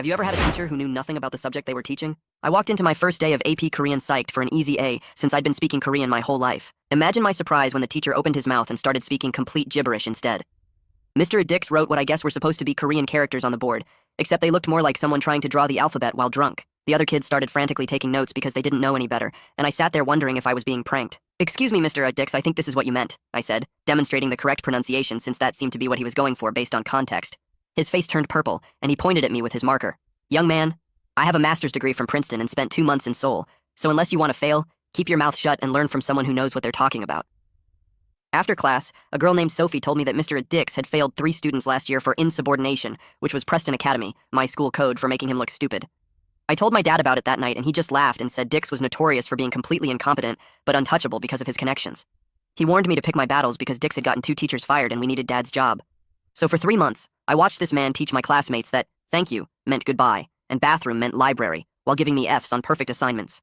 Have you ever had a teacher who knew nothing about the subject they were teaching? I walked into my first day of AP Korean psyched for an easy A since I'd been speaking Korean my whole life. Imagine my surprise when the teacher opened his mouth and started speaking complete gibberish instead. Mr. Dix wrote what I guess were supposed to be Korean characters on the board, except they looked more like someone trying to draw the alphabet while drunk. The other kids started frantically taking notes because they didn't know any better, and I sat there wondering if I was being pranked. "Excuse me, Mr. Dix, I think this is what you meant," I said, demonstrating the correct pronunciation since that seemed to be what he was going for based on context. His face turned purple, and he pointed at me with his marker. "Young man, I have a master's degree from Princeton and spent 2 months in Seoul, so unless you want to fail, keep your mouth shut and learn from someone who knows what they're talking about." After class, a girl named Sophie told me that Mr. Dix had failed 3 students last year for insubordination, which was Preston Academy, my school code for making him look stupid. I told my dad about it that night, and he just laughed and said Dix was notorious for being completely incompetent, but untouchable because of his connections. He warned me to pick my battles because Dix had gotten 2 teachers fired and we needed Dad's job. So for 3 months, I watched this man teach my classmates that thank you meant goodbye, and bathroom meant library, while giving me Fs on perfect assignments.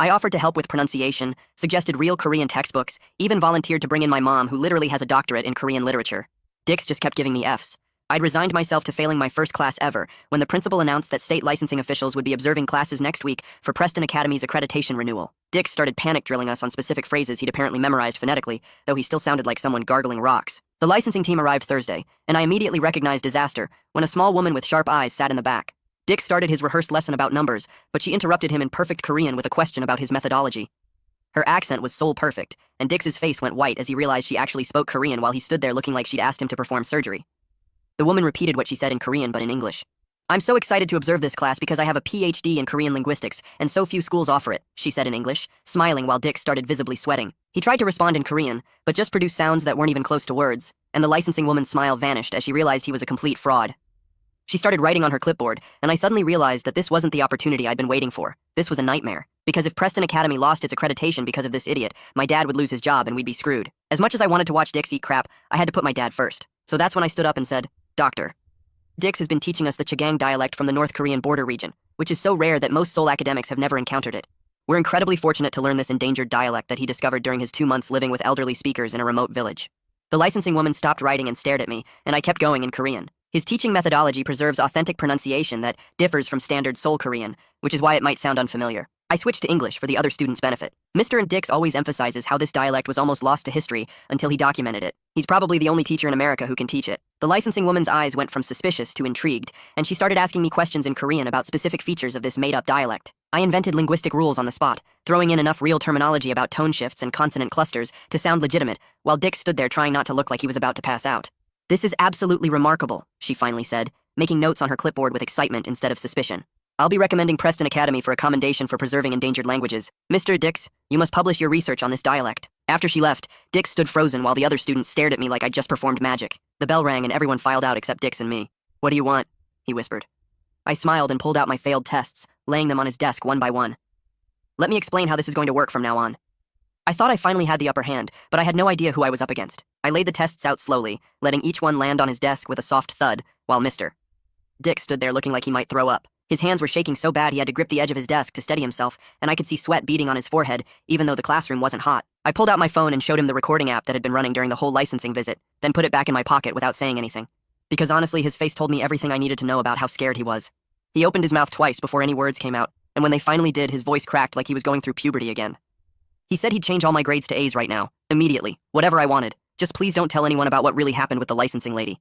I offered to help with pronunciation, suggested real Korean textbooks, even volunteered to bring in my mom, who literally has a doctorate in Korean literature. Dix just kept giving me Fs. I'd resigned myself to failing my first class ever when the principal announced that state licensing officials would be observing classes next week for Preston Academy's accreditation renewal. Dix started panic drilling us on specific phrases he'd apparently memorized phonetically, though he still sounded like someone gargling rocks. The licensing team arrived Thursday, and I immediately recognized disaster when a small woman with sharp eyes sat in the back. Dix started his rehearsed lesson about numbers, but she interrupted him in perfect Korean with a question about his methodology. Her accent was soul perfect, and Dix's face went white as he realized she actually spoke Korean while he stood there looking like she'd asked him to perform surgery. The woman repeated what she said in Korean but in English. "I'm so excited to observe this class because I have a PhD in Korean linguistics, and so few schools offer it," she said in English, smiling while Dix started visibly sweating. He tried to respond in Korean, but just produced sounds that weren't even close to words, and the licensing woman's smile vanished as she realized he was a complete fraud. She started writing on her clipboard, and I suddenly realized that this wasn't the opportunity I'd been waiting for. This was a nightmare. Because if Preston Academy lost its accreditation because of this idiot, my dad would lose his job and we'd be screwed. As much as I wanted to watch Dix eat crap, I had to put my dad first. So that's when I stood up and said, "Doctor, Dix has been teaching us the Chagang dialect from the North Korean border region, which is so rare that most Seoul academics have never encountered it. We're incredibly fortunate to learn this endangered dialect that he discovered during his 2 months living with elderly speakers in a remote village." The licensing woman stopped writing and stared at me, and I kept going in Korean. His teaching methodology preserves authentic pronunciation that differs from standard Seoul Korean, which is why it might sound unfamiliar. I switched to English for the other students' benefit. Mr. Dix always emphasizes how this dialect was almost lost to history until he documented it. He's probably the only teacher in America who can teach it. The licensing woman's eyes went from suspicious to intrigued, and she started asking me questions in Korean about specific features of this made-up dialect. I invented linguistic rules on the spot, throwing in enough real terminology about tone shifts and consonant clusters to sound legitimate, while Dix stood there trying not to look like he was about to pass out. "This is absolutely remarkable," she finally said, making notes on her clipboard with excitement instead of suspicion. "I'll be recommending Preston Academy for a commendation for preserving endangered languages. Mr. Dix, you must publish your research on this dialect." After she left, Dix stood frozen while the other students stared at me like I'd just performed magic. The bell rang and everyone filed out except Dix and me. "What do you want?" he whispered. I smiled and pulled out my failed tests, laying them on his desk one by one. "Let me explain how this is going to work from now on." I thought I finally had the upper hand, but I had no idea who I was up against. I laid the tests out slowly, letting each one land on his desk with a soft thud, while Mr. Dix stood there looking like he might throw up. His hands were shaking so bad he had to grip the edge of his desk to steady himself, and I could see sweat beading on his forehead, even though the classroom wasn't hot. I pulled out my phone and showed him the recording app that had been running during the whole licensing visit, then put it back in my pocket without saying anything. Because honestly, his face told me everything I needed to know about how scared he was. He opened his mouth twice before any words came out, and when they finally did, his voice cracked like he was going through puberty again. He said he'd change all my grades to A's right now, immediately, whatever I wanted. Just please don't tell anyone about what really happened with the licensing lady.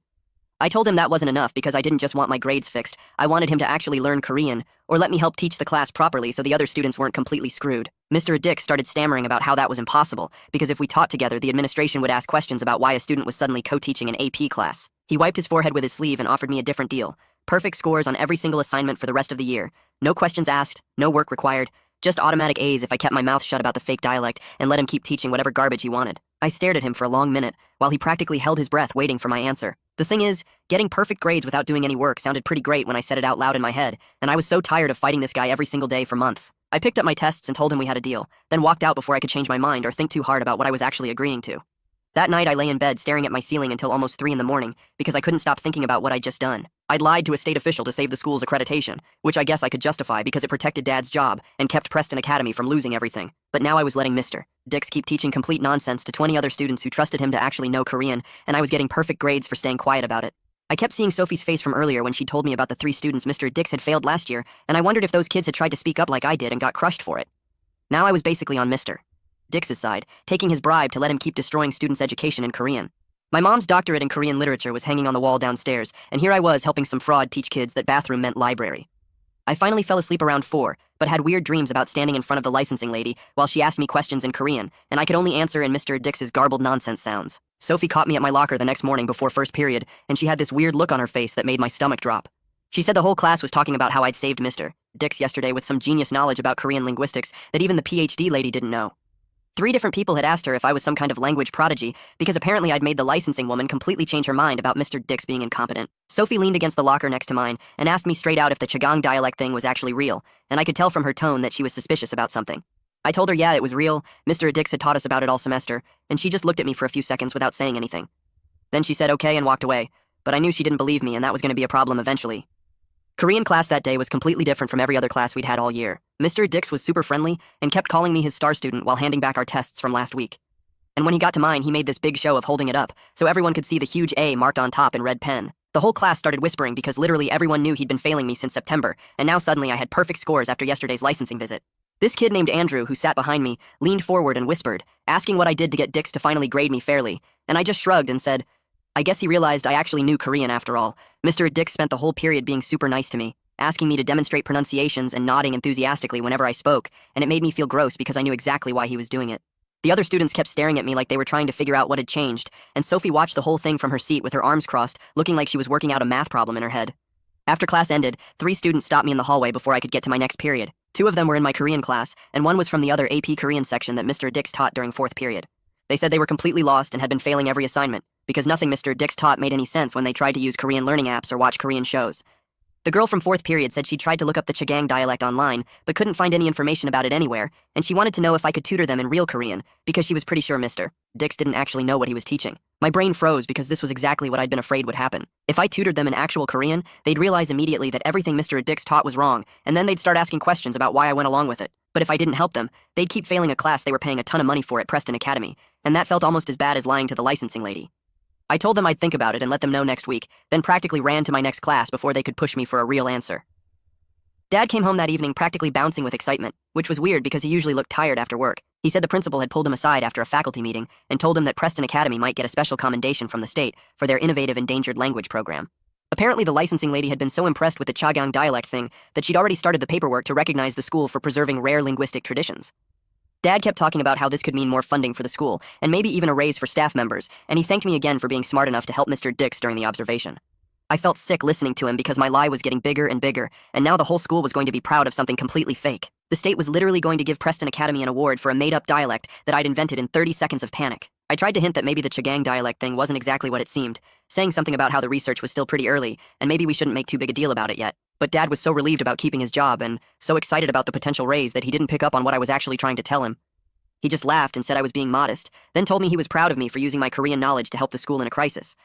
I told him that wasn't enough because I didn't just want my grades fixed. I wanted him to actually learn Korean, or let me help teach the class properly so the other students weren't completely screwed. Mr. Dix started stammering about how that was impossible, because if we taught together, the administration would ask questions about why a student was suddenly co-teaching an AP class. He wiped his forehead with his sleeve and offered me a different deal. Perfect scores on every single assignment for the rest of the year. No questions asked, no work required. Just automatic A's if I kept my mouth shut about the fake dialect and let him keep teaching whatever garbage he wanted. I stared at him for a long minute, while he practically held his breath waiting for my answer. The thing is, getting perfect grades without doing any work sounded pretty great when I said it out loud in my head, and I was so tired of fighting this guy every single day for months. I picked up my tests and told him we had a deal, then walked out before I could change my mind or think too hard about what I was actually agreeing to. That night I lay in bed staring at my ceiling until almost 3 in the morning because I couldn't stop thinking about what I'd just done. I'd lied to a state official to save the school's accreditation, which I guess I could justify because it protected Dad's job and kept Preston Academy from losing everything. But now I was letting Mr. Dix keep teaching complete nonsense to 20 other students who trusted him to actually know Korean, and I was getting perfect grades for staying quiet about it. I kept seeing Sophie's face from earlier when she told me about the 3 students Mr. Dix had failed last year, and I wondered if those kids had tried to speak up like I did and got crushed for it. Now I was basically on Mr. Dix's side, taking his bribe to let him keep destroying students' education in Korean. My mom's doctorate in Korean literature was hanging on the wall downstairs, and here I was helping some fraud teach kids that bathroom meant library. I finally fell asleep around 4, but had weird dreams about standing in front of the licensing lady while she asked me questions in Korean, and I could only answer in Mr. Dix's garbled nonsense sounds. Sophie caught me at my locker the next morning before first period, and she had this weird look on her face that made my stomach drop. She said the whole class was talking about how I'd saved Mr. Dix yesterday with some genius knowledge about Korean linguistics that even the PhD lady didn't know. 3 different people had asked her if I was some kind of language prodigy because apparently I'd made the licensing woman completely change her mind about Mr. Dix being incompetent. Sophie leaned against the locker next to mine and asked me straight out if the Chagang dialect thing was actually real, and I could tell from her tone that she was suspicious about something. I told her yeah, it was real, Mr. Dix had taught us about it all semester, and she just looked at me for a few seconds without saying anything. Then she said okay and walked away, but I knew she didn't believe me and that was going to be a problem eventually. Korean class that day was completely different from every other class we'd had all year. Mr. Dix was super friendly and kept calling me his star student while handing back our tests from last week. And when he got to mine, he made this big show of holding it up so everyone could see the huge A marked on top in red pen. The whole class started whispering because literally everyone knew he'd been failing me since September, and now suddenly I had perfect scores after yesterday's licensing visit. This kid named Andrew, who sat behind me, leaned forward and whispered, asking what I did to get Dix to finally grade me fairly, and I just shrugged and said, I guess he realized I actually knew Korean after all. Mr. Dix spent the whole period being super nice to me, asking me to demonstrate pronunciations and nodding enthusiastically whenever I spoke, and it made me feel gross because I knew exactly why he was doing it. The other students kept staring at me like they were trying to figure out what had changed, and Sophie watched the whole thing from her seat with her arms crossed, looking like she was working out a math problem in her head. After class ended, 3 students stopped me in the hallway before I could get to my next period. 2 of them were in my Korean class, and 1 was from the other AP Korean section that Mr. Dix taught during 4th period. They said they were completely lost and had been failing every assignment, because nothing Mr. Dix taught made any sense when they tried to use Korean learning apps or watch Korean shows. The girl from 4th period said she tried to look up the Chagang dialect online, but couldn't find any information about it anywhere, and she wanted to know if I could tutor them in real Korean, because she was pretty sure Mr. Dix didn't actually know what he was teaching. My brain froze because this was exactly what I'd been afraid would happen. If I tutored them in actual Korean, they'd realize immediately that everything Mr. Dix taught was wrong, and then they'd start asking questions about why I went along with it. But if I didn't help them, they'd keep failing a class they were paying a ton of money for at Preston Academy, and that felt almost as bad as lying to the licensing lady. I told them I'd think about it and let them know next week, then practically ran to my next class before they could push me for a real answer. Dad came home that evening practically bouncing with excitement, which was weird because he usually looked tired after work. He said the principal had pulled him aside after a faculty meeting and told him that Preston Academy might get a special commendation from the state for their innovative endangered language program. Apparently the licensing lady had been so impressed with the Chagang dialect thing that she'd already started the paperwork to recognize the school for preserving rare linguistic traditions. Dad kept talking about how this could mean more funding for the school, and maybe even a raise for staff members, and he thanked me again for being smart enough to help Mr. Dix during the observation. I felt sick listening to him because my lie was getting bigger and bigger, and now the whole school was going to be proud of something completely fake. The state was literally going to give Preston Academy an award for a made-up dialect that I'd invented in 30 seconds of panic. I tried to hint that maybe the Chagang dialect thing wasn't exactly what it seemed, saying something about how the research was still pretty early, and maybe we shouldn't make too big a deal about it yet. But Dad was so relieved about keeping his job and so excited about the potential raise that he didn't pick up on what I was actually trying to tell him. He just laughed and said I was being modest, then told me he was proud of me for using my Korean knowledge to help the school in a crisis.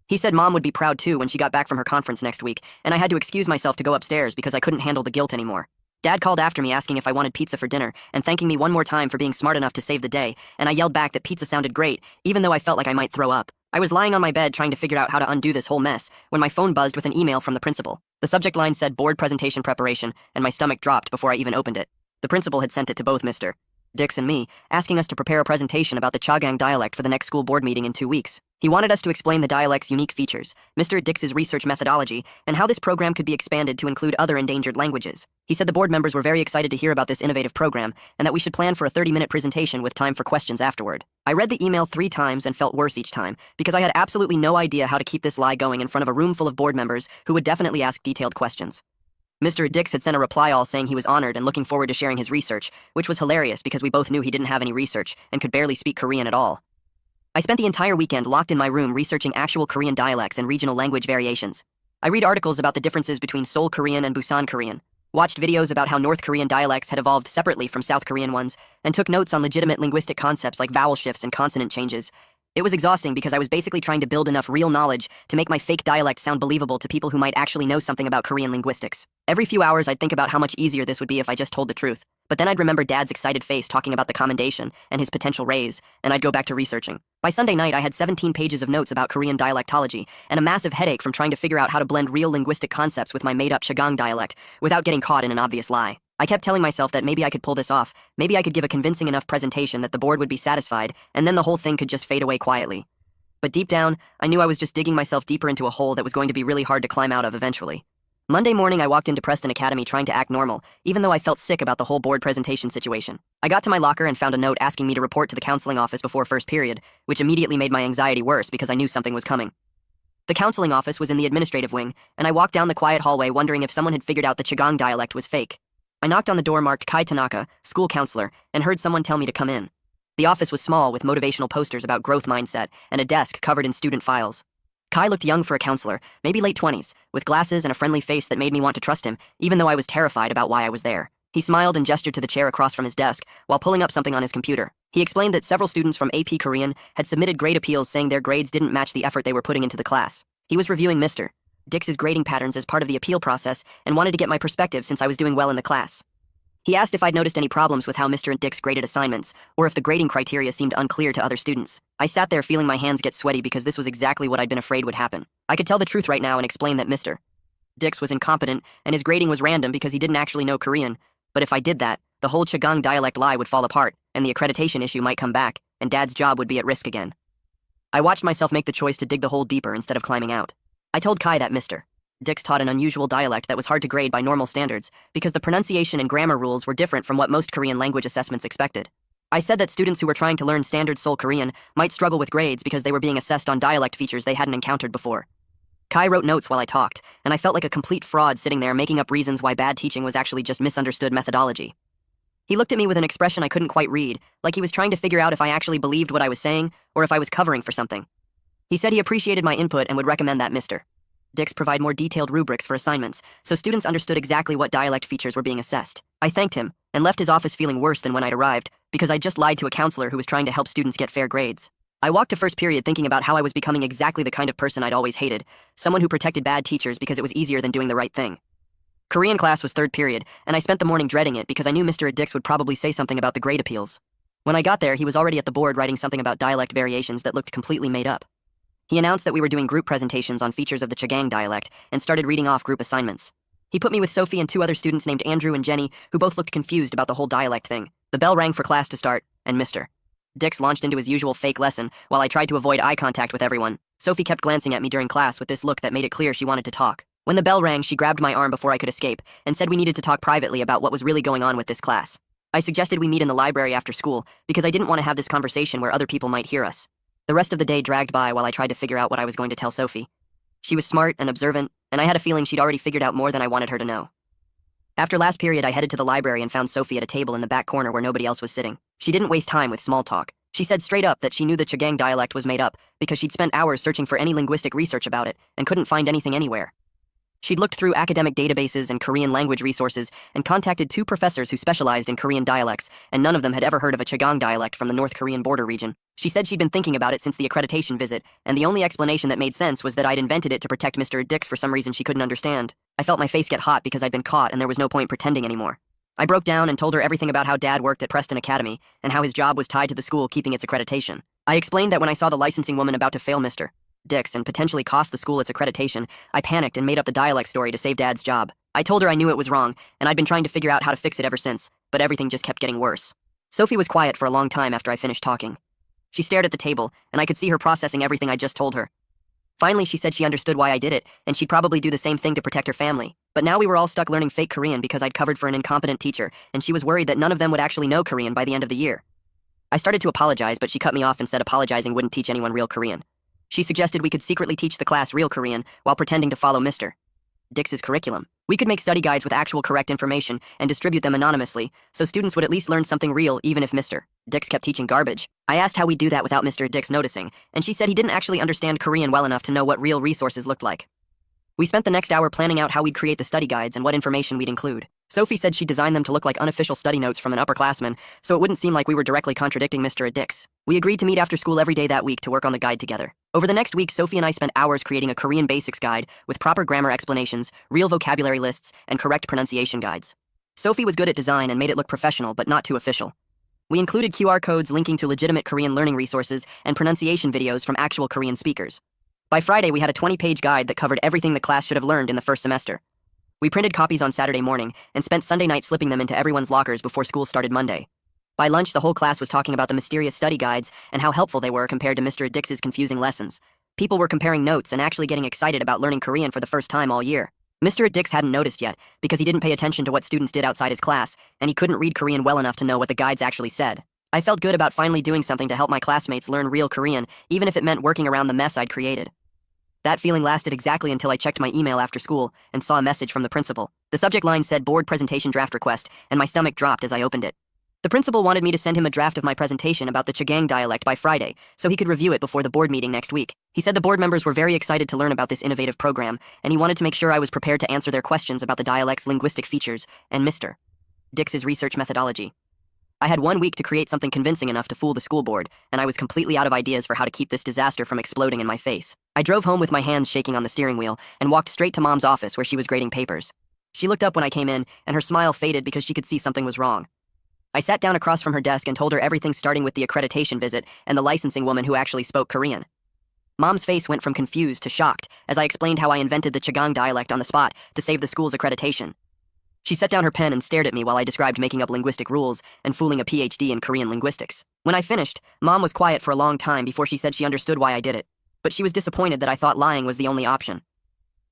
He said Mom would be proud too when she got back from her conference next week, and I had to excuse myself to go upstairs because I couldn't handle the guilt anymore. Dad called after me asking if I wanted pizza for dinner and thanking me one more time for being smart enough to save the day, and I yelled back that pizza sounded great, even though I felt like I might throw up. I was lying on my bed trying to figure out how to undo this whole mess when my phone buzzed with an email from the principal. The subject line said board presentation preparation, and my stomach dropped before I even opened it. The principal had sent it to both Mr. Dix and me, asking us to prepare a presentation about the Chagang dialect for the next school board meeting in 2 weeks. He wanted us to explain the dialect's unique features, Mr. Dix's research methodology, and how this program could be expanded to include other endangered languages. He said the board members were very excited to hear about this innovative program, and that we should plan for a 30-minute presentation with time for questions afterward. I read the email 3 times and felt worse each time, because I had absolutely no idea how to keep this lie going in front of a room full of board members who would definitely ask detailed questions. Mr. Dix had sent a reply all saying he was honored and looking forward to sharing his research, which was hilarious because we both knew he didn't have any research and could barely speak Korean at all. I spent the entire weekend locked in my room researching actual Korean dialects and regional language variations. I read articles about the differences between Seoul Korean and Busan Korean, watched videos about how North Korean dialects had evolved separately from South Korean ones, and took notes on legitimate linguistic concepts like vowel shifts and consonant changes. It was exhausting because I was basically trying to build enough real knowledge to make my fake dialect sound believable to people who might actually know something about Korean linguistics. Every few hours I'd think about how much easier this would be if I just told the truth, but then I'd remember Dad's excited face talking about the commendation and his potential raise, and I'd go back to researching. By Sunday night, I had 17 pages of notes about Korean dialectology and a massive headache from trying to figure out how to blend real linguistic concepts with my made-up Chagang dialect without getting caught in an obvious lie. I kept telling myself that maybe I could pull this off, maybe I could give a convincing enough presentation that the board would be satisfied, and then the whole thing could just fade away quietly. But deep down, I knew I was just digging myself deeper into a hole that was going to be really hard to climb out of eventually. Monday morning, I walked into Preston Academy trying to act normal, even though I felt sick about the whole board presentation situation. I got to my locker and found a note asking me to report to the counseling office before first period, which immediately made my anxiety worse because I knew something was coming. The counseling office was in the administrative wing, and I walked down the quiet hallway wondering if someone had figured out the Chagang dialect was fake. I knocked on the door marked Kai Tanaka, school counselor, and heard someone tell me to come in. The office was small with motivational posters about growth mindset and a desk covered in student files. Kai looked young for a counselor, maybe late 20s, with glasses and a friendly face that made me want to trust him, even though I was terrified about why I was there. He smiled and gestured to the chair across from his desk while pulling up something on his computer. He explained that several students from AP Korean had submitted grade appeals saying their grades didn't match the effort they were putting into the class. He was reviewing Mr. Dix's grading patterns as part of the appeal process and wanted to get my perspective since I was doing well in the class. He asked if I'd noticed any problems with how Mr. Dix graded assignments, or if the grading criteria seemed unclear to other students. I sat there feeling my hands get sweaty because this was exactly what I'd been afraid would happen. I could tell the truth right now and explain that Mr. Dix was incompetent and his grading was random because he didn't actually know Korean. But if I did that, the whole Chagang dialect lie would fall apart, and the accreditation issue might come back, and Dad's job would be at risk again. I watched myself make the choice to dig the hole deeper instead of climbing out. I told Kai that Mr. Dix taught an unusual dialect that was hard to grade by normal standards because the pronunciation and grammar rules were different from what most Korean language assessments expected. I said that students who were trying to learn standard Seoul Korean might struggle with grades because they were being assessed on dialect features they hadn't encountered before. Kai wrote notes while I talked, and I felt like a complete fraud sitting there making up reasons why bad teaching was actually just misunderstood methodology. He looked at me with an expression I couldn't quite read, like he was trying to figure out if I actually believed what I was saying or if I was covering for something. He said he appreciated my input and would recommend that Mr. Dix provide more detailed rubrics for assignments, so students understood exactly what dialect features were being assessed. I thanked him, and left his office feeling worse than when I'd arrived, because I'd just lied to a counselor who was trying to help students get fair grades. I walked to first period thinking about how I was becoming exactly the kind of person I'd always hated, someone who protected bad teachers because it was easier than doing the right thing. Korean class was third period, and I spent the morning dreading it because I knew Mr. Dix would probably say something about the grade appeals. When I got there, he was already at the board writing something about dialect variations that looked completely made up. He announced that we were doing group presentations on features of the Chagang dialect and started reading off group assignments. He put me with Sophie and two other students named Andrew and Jenny, who both looked confused about the whole dialect thing. The bell rang for class to start, and Mr. Dix launched into his usual fake lesson while I tried to avoid eye contact with everyone. Sophie kept glancing at me during class with this look that made it clear she wanted to talk. When the bell rang, she grabbed my arm before I could escape and said we needed to talk privately about what was really going on with this class. I suggested we meet in the library after school because I didn't want to have this conversation where other people might hear us. The rest of the day dragged by while I tried to figure out what I was going to tell Sophie. She was smart and observant, and I had a feeling she'd already figured out more than I wanted her to know. After last period, I headed to the library and found Sophie at a table in the back corner where nobody else was sitting. She didn't waste time with small talk. She said straight up that she knew the Chagang dialect was made up because she'd spent hours searching for any linguistic research about it and couldn't find anything anywhere. She'd looked through academic databases and Korean language resources and contacted two professors who specialized in Korean dialects, and none of them had ever heard of a Chagang dialect from the North Korean border region. She said she'd been thinking about it since the accreditation visit, and the only explanation that made sense was that I'd invented it to protect Mr. Dix for some reason she couldn't understand. I felt my face get hot because I'd been caught and there was no point pretending anymore. I broke down and told her everything about how Dad worked at Preston Academy and how his job was tied to the school keeping its accreditation. I explained that when I saw the licensing woman about to fail Mr. Dix and potentially cost the school its accreditation, I panicked and made up the dialect story to save Dad's job. I told her I knew it was wrong, and I'd been trying to figure out how to fix it ever since, but everything just kept getting worse. Sophie was quiet for a long time after I finished talking. She stared at the table, and I could see her processing everything I just told her. Finally, she said she understood why I did it, and she'd probably do the same thing to protect her family. But now we were all stuck learning fake Korean because I'd covered for an incompetent teacher, and she was worried that none of them would actually know Korean by the end of the year. I started to apologize, but she cut me off and said apologizing wouldn't teach anyone real Korean. She suggested we could secretly teach the class real Korean while pretending to follow Mr. Dix's curriculum. We could make study guides with actual correct information and distribute them anonymously, so students would at least learn something real even if Mr. Dix kept teaching garbage. I asked how we'd do that without Mr. Dix noticing, and she said he didn't actually understand Korean well enough to know what real resources looked like. We spent the next hour planning out how we'd create the study guides and what information we'd include. Sophie said she'd designed them to look like unofficial study notes from an upperclassman, so it wouldn't seem like we were directly contradicting Mr. Dix. We agreed to meet after school every day that week to work on the guide together. Over the next week, Sophie and I spent hours creating a Korean basics guide with proper grammar explanations, real vocabulary lists, and correct pronunciation guides. Sophie was good at design and made it look professional but not too official. We included QR codes linking to legitimate Korean learning resources and pronunciation videos from actual Korean speakers. By Friday, we had a 20-page guide that covered everything the class should have learned in the first semester. We printed copies on Saturday morning and spent Sunday night slipping them into everyone's lockers before school started Monday. By lunch, the whole class was talking about the mysterious study guides and how helpful they were compared to Mr. Dix's confusing lessons. People were comparing notes and actually getting excited about learning Korean for the first time all year. Mr. Dix hadn't noticed yet because he didn't pay attention to what students did outside his class, and he couldn't read Korean well enough to know what the guides actually said. I felt good about finally doing something to help my classmates learn real Korean, even if it meant working around the mess I'd created. That feeling lasted exactly until I checked my email after school and saw a message from the principal. The subject line said board presentation draft request, and my stomach dropped as I opened it. The principal wanted me to send him a draft of my presentation about the Chagang dialect by Friday, so he could review it before the board meeting next week. He said the board members were very excited to learn about this innovative program, and he wanted to make sure I was prepared to answer their questions about the dialect's linguistic features and Mr. Dix's research methodology. I had 1 week to create something convincing enough to fool the school board, and I was completely out of ideas for how to keep this disaster from exploding in my face. I drove home with my hands shaking on the steering wheel and walked straight to Mom's office where she was grading papers. She looked up when I came in, and her smile faded because she could see something was wrong. I sat down across from her desk and told her everything, starting with the accreditation visit and the licensing woman who actually spoke Korean. Mom's face went from confused to shocked as I explained how I invented the Chagang dialect on the spot to save the school's accreditation. She set down her pen and stared at me while I described making up linguistic rules and fooling a PhD in Korean linguistics. When I finished, Mom was quiet for a long time before she said she understood why I did it, but she was disappointed that I thought lying was the only option.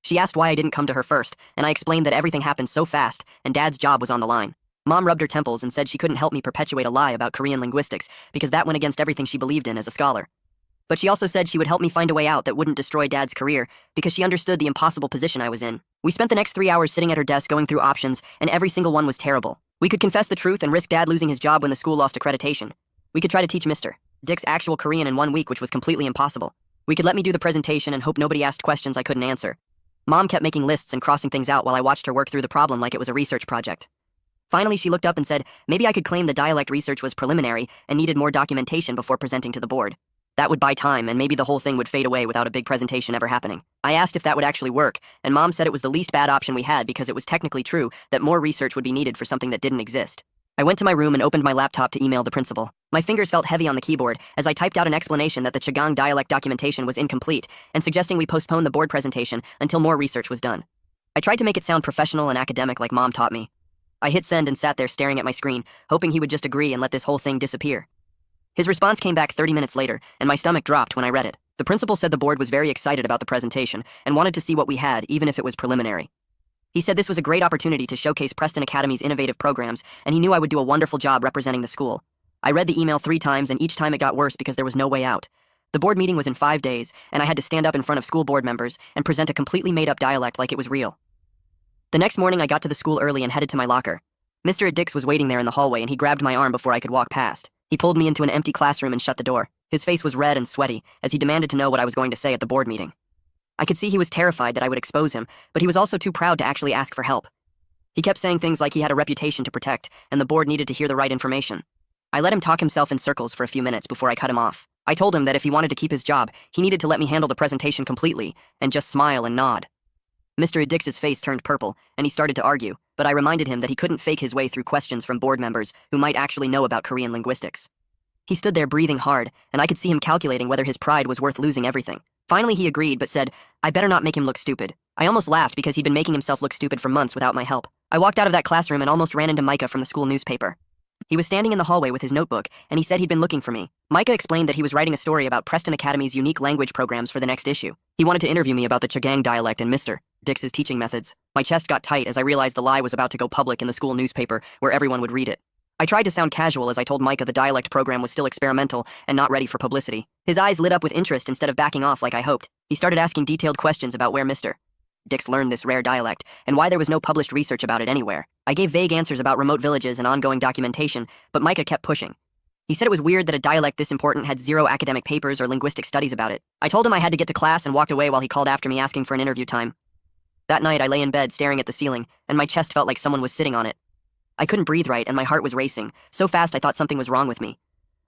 She asked why I didn't come to her first, and I explained that everything happened so fast and Dad's job was on the line. Mom rubbed her temples and said she couldn't help me perpetuate a lie about Korean linguistics because that went against everything she believed in as a scholar. But she also said she would help me find a way out that wouldn't destroy Dad's career because she understood the impossible position I was in. We spent the next 3 hours sitting at her desk going through options, and every single one was terrible. We could confess the truth and risk Dad losing his job when the school lost accreditation. We could try to teach Mr. Dix actual Korean in 1 week, which was completely impossible. We could let me do the presentation and hope nobody asked questions I couldn't answer. Mom kept making lists and crossing things out while I watched her work through the problem like it was a research project. Finally, she looked up and said, maybe I could claim the dialect research was preliminary and needed more documentation before presenting to the board. That would buy time, and maybe the whole thing would fade away without a big presentation ever happening. I asked if that would actually work, and Mom said it was the least bad option we had because it was technically true that more research would be needed for something that didn't exist. I went to my room and opened my laptop to email the principal. My fingers felt heavy on the keyboard as I typed out an explanation that the Chagang dialect documentation was incomplete and suggesting we postpone the board presentation until more research was done. I tried to make it sound professional and academic like Mom taught me. I hit send and sat there staring at my screen, hoping he would just agree and let this whole thing disappear. His response came back 30 minutes later, and my stomach dropped when I read it. The principal said the board was very excited about the presentation and wanted to see what we had, even if it was preliminary. He said this was a great opportunity to showcase Preston Academy's innovative programs, and he knew I would do a wonderful job representing the school. I read the email 3 times, and each time it got worse because there was no way out. The board meeting was in 5 days, and I had to stand up in front of school board members and present a completely made-up dialect like it was real. The next morning, I got to the school early and headed to my locker. Mr. Dix was waiting there in the hallway, and he grabbed my arm before I could walk past. He pulled me into an empty classroom and shut the door. His face was red and sweaty as he demanded to know what I was going to say at the board meeting. I could see he was terrified that I would expose him, but he was also too proud to actually ask for help. He kept saying things like he had a reputation to protect, and the board needed to hear the right information. I let him talk himself in circles for a few minutes before I cut him off. I told him that if he wanted to keep his job, he needed to let me handle the presentation completely, and just smile and nod. Mr. Dix's face turned purple, and he started to argue, but I reminded him that he couldn't fake his way through questions from board members who might actually know about Korean linguistics. He stood there breathing hard, and I could see him calculating whether his pride was worth losing everything. Finally, he agreed, but said, I better not make him look stupid. I almost laughed because he'd been making himself look stupid for months without my help. I walked out of that classroom and almost ran into Micah from the school newspaper. He was standing in the hallway with his notebook, and he said he'd been looking for me. Micah explained that he was writing a story about Preston Academy's unique language programs for the next issue. He wanted to interview me about the Chagang dialect and Mr. Dix's teaching methods. My chest got tight as I realized the lie was about to go public in the school newspaper where everyone would read it. I tried to sound casual as I told Micah the dialect program was still experimental and not ready for publicity. His eyes lit up with interest instead of backing off like I hoped. He started asking detailed questions about where Mr. Dix learned this rare dialect and why there was no published research about it anywhere. I gave vague answers about remote villages and ongoing documentation, but Micah kept pushing. He said it was weird that a dialect this important had 0 academic papers or linguistic studies about it. I told him I had to get to class and walked away while he called after me asking for an interview time. That night, I lay in bed staring at the ceiling, and my chest felt like someone was sitting on it. I couldn't breathe right, and my heart was racing, so fast I thought something was wrong with me.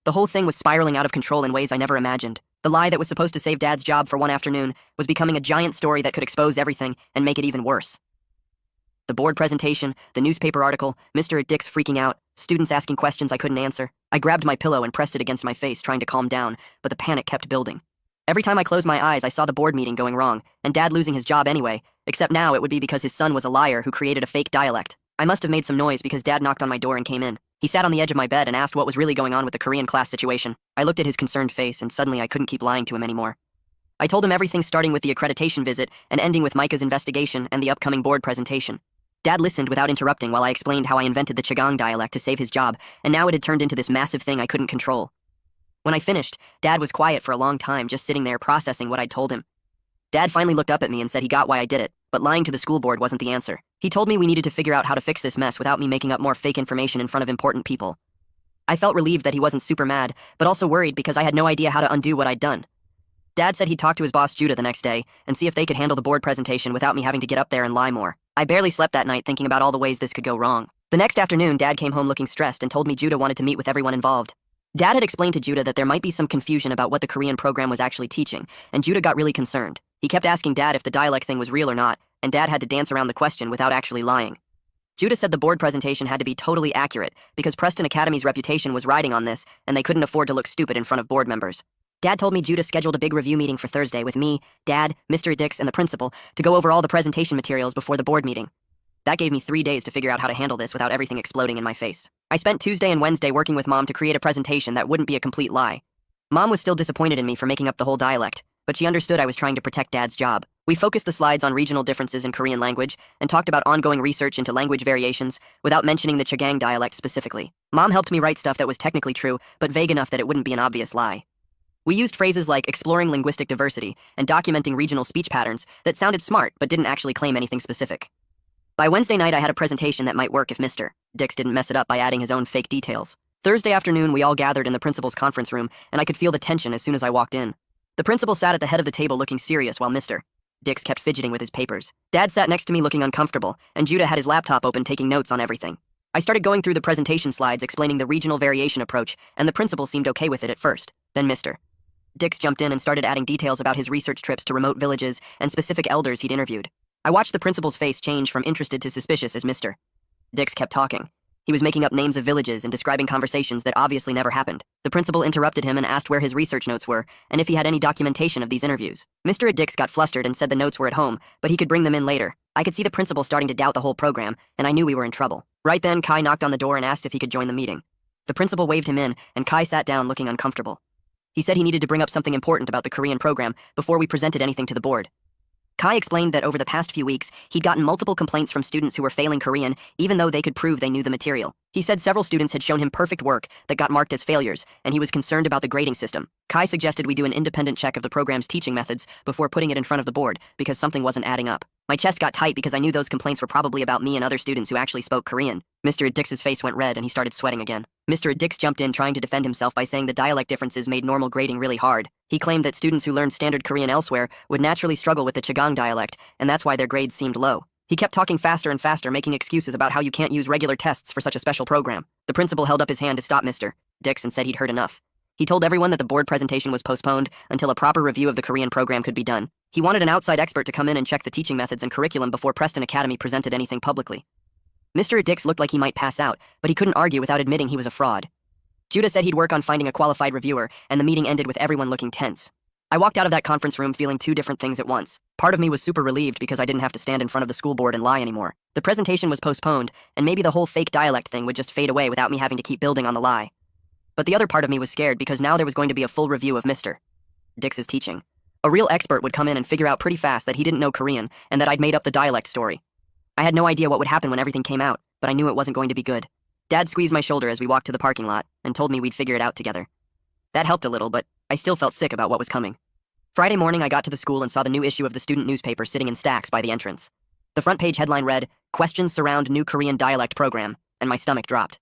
The whole thing was spiraling out of control in ways I never imagined. The lie that was supposed to save Dad's job for one afternoon was becoming a giant story that could expose everything and make it even worse. The board presentation, the newspaper article, Mr. Dix freaking out. Students asking questions I couldn't answer. I grabbed my pillow and pressed it against my face, trying to calm down, but the panic kept building. Every time I closed my eyes, I saw the board meeting going wrong, and Dad losing his job anyway, except now it would be because his son was a liar who created a fake dialect. I must have made some noise because Dad knocked on my door and came in. He sat on the edge of my bed and asked what was really going on with the Korean class situation. I looked at his concerned face, and suddenly I couldn't keep lying to him anymore. I told him everything, starting with the accreditation visit and ending with Micah's investigation and the upcoming board presentation. Dad listened without interrupting while I explained how I invented the Chagang dialect to save his job, and now it had turned into this massive thing I couldn't control. When I finished, Dad was quiet for a long time, just sitting there processing what I'd told him. Dad finally looked up at me and said he got why I did it, but lying to the school board wasn't the answer. He told me we needed to figure out how to fix this mess without me making up more fake information in front of important people. I felt relieved that he wasn't super mad, but also worried because I had no idea how to undo what I'd done. Dad said he'd talk to his boss Judah the next day and see if they could handle the board presentation without me having to get up there and lie more. I barely slept that night thinking about all the ways this could go wrong. The next afternoon, Dad came home looking stressed and told me Judah wanted to meet with everyone involved. Dad had explained to Judah that there might be some confusion about what the Korean program was actually teaching, and Judah got really concerned. He kept asking Dad if the dialect thing was real or not, and Dad had to dance around the question without actually lying. Judah said the board presentation had to be totally accurate because Preston Academy's reputation was riding on this, and they couldn't afford to look stupid in front of board members. Dad told me Judah scheduled a big review meeting for Thursday with me, Dad, Mr. Dix, and the principal to go over all the presentation materials before the board meeting. That gave me 3 days to figure out how to handle this without everything exploding in my face. I spent Tuesday and Wednesday working with Mom to create a presentation that wouldn't be a complete lie. Mom was still disappointed in me for making up the whole dialect, but she understood I was trying to protect Dad's job. We focused the slides on regional differences in Korean language and talked about ongoing research into language variations without mentioning the Chagang dialect specifically. Mom helped me write stuff that was technically true, but vague enough that it wouldn't be an obvious lie. We used phrases like exploring linguistic diversity and documenting regional speech patterns that sounded smart but didn't actually claim anything specific. By Wednesday night, I had a presentation that might work if Mr. Dix didn't mess it up by adding his own fake details. Thursday afternoon, we all gathered in the principal's conference room, and I could feel the tension as soon as I walked in. The principal sat at the head of the table looking serious while Mr. Dix kept fidgeting with his papers. Dad sat next to me looking uncomfortable, and Judah had his laptop open taking notes on everything. I started going through the presentation slides explaining the regional variation approach, and the principal seemed okay with it at first. Then Mr. Dix jumped in and started adding details about his research trips to remote villages and specific elders he'd interviewed. I watched the principal's face change from interested to suspicious as Mr. Dix kept talking. He was making up names of villages and describing conversations that obviously never happened. The principal interrupted him and asked where his research notes were and if he had any documentation of these interviews. Mr. Dix got flustered and said the notes were at home, but he could bring them in later. I could see the principal starting to doubt the whole program, and I knew we were in trouble. Right then, Kai knocked on the door and asked if he could join the meeting. The principal waved him in, and Kai sat down looking uncomfortable. He said he needed to bring up something important about the Korean program before we presented anything to the board. Kai explained that over the past few weeks, he'd gotten multiple complaints from students who were failing Korean, even though they could prove they knew the material. He said several students had shown him perfect work that got marked as failures, and he was concerned about the grading system. Kai suggested we do an independent check of the program's teaching methods before putting it in front of the board, because something wasn't adding up. My chest got tight because I knew those complaints were probably about me and other students who actually spoke Korean. Mr. Dix's face went red and he started sweating again. Mr. Dix jumped in trying to defend himself by saying the dialect differences made normal grading really hard. He claimed that students who learned standard Korean elsewhere would naturally struggle with the Chagang dialect, and that's why their grades seemed low. He kept talking faster and faster, making excuses about how you can't use regular tests for such a special program. The principal held up his hand to stop Mr. Dix and said he'd heard enough. He told everyone that the board presentation was postponed until a proper review of the Korean program could be done. He wanted an outside expert to come in and check the teaching methods and curriculum before Preston Academy presented anything publicly. Mr. Dix looked like he might pass out, but he couldn't argue without admitting he was a fraud. Judah said he'd work on finding a qualified reviewer, and the meeting ended with everyone looking tense. I walked out of that conference room feeling two different things at once. Part of me was super relieved because I didn't have to stand in front of the school board and lie anymore. The presentation was postponed, and maybe the whole fake dialect thing would just fade away without me having to keep building on the lie. But the other part of me was scared because now there was going to be a full review of Mr. Dix's teaching. A real expert would come in and figure out pretty fast that he didn't know Korean and that I'd made up the dialect story. I had no idea what would happen when everything came out, but I knew it wasn't going to be good. Dad squeezed my shoulder as we walked to the parking lot and told me we'd figure it out together. That helped a little, but I still felt sick about what was coming. Friday morning, I got to the school and saw the new issue of the student newspaper sitting in stacks by the entrance. The front page headline read, "Questions Surround New Korean Dialect Program," and my stomach dropped.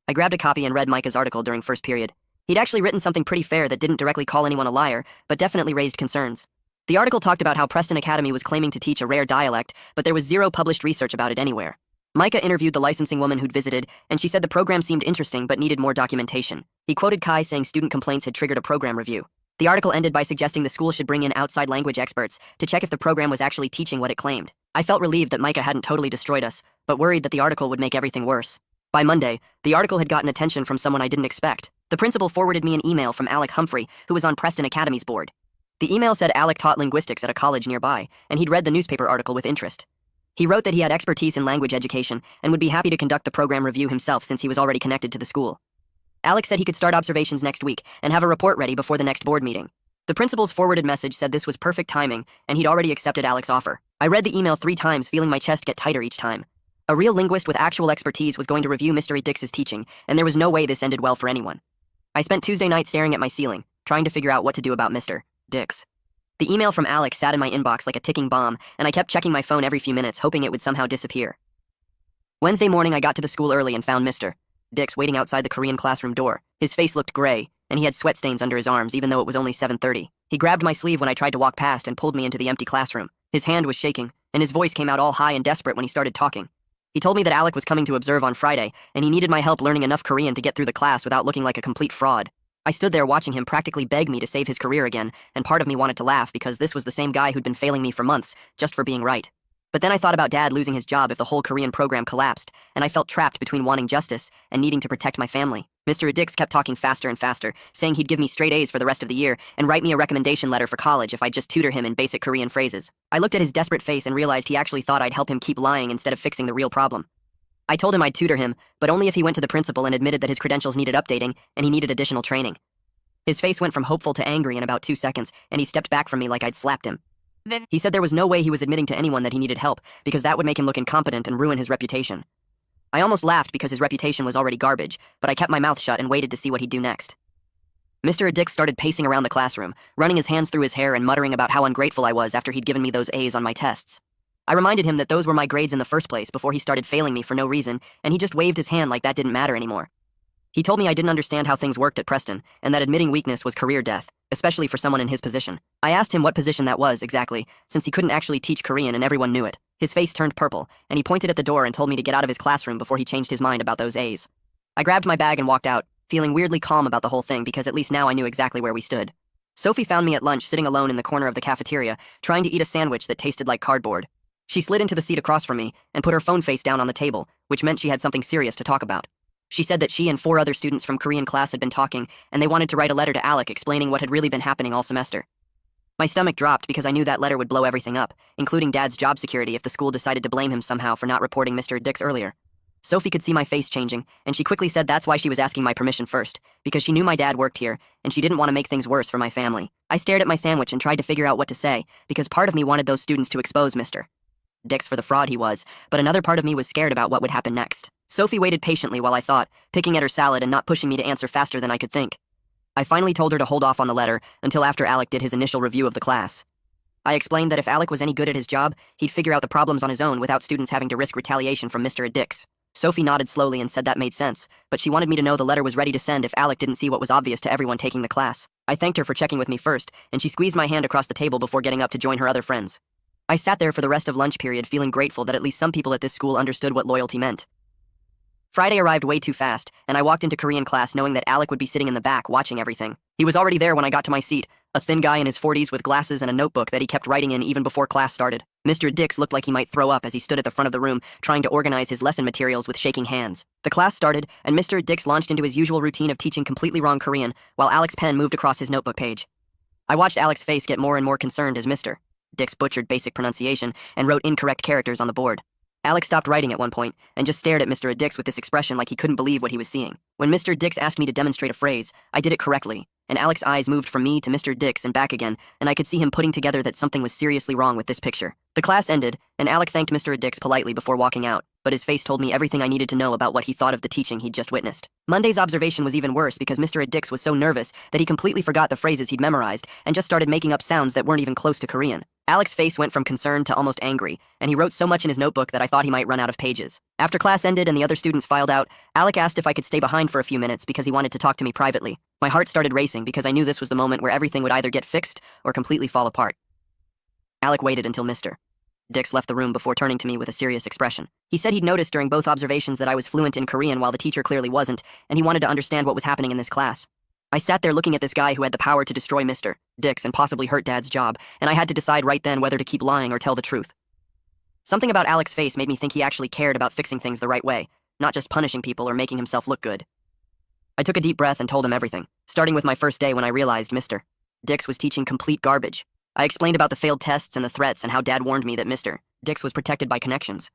I grabbed a copy and read Micah's article during first period. He'd actually written something pretty fair that didn't directly call anyone a liar, but definitely raised concerns. The article talked about how Preston Academy was claiming to teach a rare dialect, but there was zero published research about it anywhere. Micah interviewed the licensing woman who'd visited, and she said the program seemed interesting but needed more documentation. He quoted Kai saying student complaints had triggered a program review. The article ended by suggesting the school should bring in outside language experts to check if the program was actually teaching what it claimed. I felt relieved that Micah hadn't totally destroyed us, but worried that the article would make everything worse. By Monday, the article had gotten attention from someone I didn't expect. The principal forwarded me an email from Alec Humphrey, who was on Preston Academy's board. The email said Alec taught linguistics at a college nearby, and he'd read the newspaper article with interest. He wrote that he had expertise in language education and would be happy to conduct the program review himself since he was already connected to the school. Alec said he could start observations next week and have a report ready before the next board meeting. The principal's forwarded message said this was perfect timing, and he'd already accepted Alec's offer. I read the email 3 times, feeling my chest get tighter each time. A real linguist with actual expertise was going to review Mr. Dix's teaching, and there was no way this ended well for anyone. I spent Tuesday night staring at my ceiling, trying to figure out what to do about Mr. Dix. The email from Alec sat in my inbox like a ticking bomb, and I kept checking my phone every few minutes, hoping it would somehow disappear. Wednesday morning, I got to the school early and found Mr. Dix waiting outside the Korean classroom door. His face looked gray, and he had sweat stains under his arms even though it was only 7:30. He grabbed my sleeve when I tried to walk past and pulled me into the empty classroom. His hand was shaking, and his voice came out all high and desperate when he started talking. He told me that Alec was coming to observe on Friday, and he needed my help learning enough Korean to get through the class without looking like a complete fraud. I stood there watching him practically beg me to save his career again, and part of me wanted to laugh because this was the same guy who'd been failing me for months, just for being right. But then I thought about Dad losing his job if the whole Korean program collapsed, and I felt trapped between wanting justice and needing to protect my family. Mr. Dix kept talking faster and faster, saying he'd give me straight A's for the rest of the year and write me a recommendation letter for college if I'd just tutor him in basic Korean phrases. I looked at his desperate face and realized he actually thought I'd help him keep lying instead of fixing the real problem. I told him I'd tutor him, but only if he went to the principal and admitted that his credentials needed updating and he needed additional training. His face went from hopeful to angry in about 2 seconds, and he stepped back from me like I'd slapped him. Then he said there was no way he was admitting to anyone that he needed help, because that would make him look incompetent and ruin his reputation. I almost laughed because his reputation was already garbage, but I kept my mouth shut and waited to see what he'd do next. Mr. Dix started pacing around the classroom, running his hands through his hair and muttering about how ungrateful I was after he'd given me those A's on my tests. I reminded him that those were my grades in the first place before he started failing me for no reason, and he just waved his hand like that didn't matter anymore. He told me I didn't understand how things worked at Preston, and that admitting weakness was career death, especially for someone in his position. I asked him what position that was exactly, since he couldn't actually teach Korean and everyone knew it. His face turned purple, and he pointed at the door and told me to get out of his classroom before he changed his mind about those A's. I grabbed my bag and walked out, feeling weirdly calm about the whole thing because at least now I knew exactly where we stood. Sophie found me at lunch sitting alone in the corner of the cafeteria, trying to eat a sandwich that tasted like cardboard. She slid into the seat across from me and put her phone face down on the table, which meant she had something serious to talk about. She said that she and 4 other students from Korean class had been talking, and they wanted to write a letter to Alec explaining what had really been happening all semester. My stomach dropped because I knew that letter would blow everything up, including Dad's job security if the school decided to blame him somehow for not reporting Mr. Dix earlier. Sophie could see my face changing, and she quickly said that's why she was asking my permission first, because she knew my dad worked here, and she didn't want to make things worse for my family. I stared at my sandwich and tried to figure out what to say, because part of me wanted those students to expose Mr. Dix for the fraud he was, but another part of me was scared about what would happen next. Sophie waited patiently while I thought, picking at her salad and not pushing me to answer faster than I could think. I finally told her to hold off on the letter until after Alec did his initial review of the class. I explained that if Alec was any good at his job, he'd figure out the problems on his own without students having to risk retaliation from Mr. Dix. Sophie nodded slowly and said that made sense, but she wanted me to know the letter was ready to send if Alec didn't see what was obvious to everyone taking the class. I thanked her for checking with me first, and she squeezed my hand across the table before getting up to join her other friends. I sat there for the rest of lunch period feeling grateful that at least some people at this school understood what loyalty meant. Friday arrived way too fast, and I walked into Korean class knowing that Alec would be sitting in the back watching everything. He was already there when I got to my seat, a thin guy in his 40s with glasses and a notebook that he kept writing in even before class started. Mr. Dix looked like he might throw up as he stood at the front of the room trying to organize his lesson materials with shaking hands. The class started, and Mr. Dix launched into his usual routine of teaching completely wrong Korean while Alec's pen moved across his notebook page. I watched Alec's face get more and more concerned as Mr. Dix butchered basic pronunciation and wrote incorrect characters on the board. Alex stopped writing at one point and just stared at Mr. Dix with this expression like he couldn't believe what he was seeing. When Mr. Dix asked me to demonstrate a phrase, I did it correctly, and Alex's eyes moved from me to Mr. Dix and back again, and I could see him putting together that something was seriously wrong with this picture. The class ended, and Alec thanked Mr. Dix politely before walking out, but his face told me everything I needed to know about what he thought of the teaching he'd just witnessed. Monday's observation was even worse because Mr. Dix was so nervous that he completely forgot the phrases he'd memorized and just started making up sounds that weren't even close to Korean. Alec's face went from concerned to almost angry, and he wrote so much in his notebook that I thought he might run out of pages. After class ended and the other students filed out, Alec asked if I could stay behind for a few minutes because he wanted to talk to me privately. My heart started racing because I knew this was the moment where everything would either get fixed or completely fall apart. Alec waited until Mr. Dix left the room before turning to me with a serious expression. He said he'd noticed during both observations that I was fluent in Korean while the teacher clearly wasn't, and he wanted to understand what was happening in this class. I sat there looking at this guy who had the power to destroy Mr. Dix and possibly hurt Dad's job, and I had to decide right then whether to keep lying or tell the truth. Something about Alec's face made me think he actually cared about fixing things the right way, not just punishing people or making himself look good. I took a deep breath and told him everything, starting with my first day when I realized Mr. Dix was teaching complete garbage. I explained about the failed tests and the threats and how Dad warned me that Mr. Dix was protected by connections.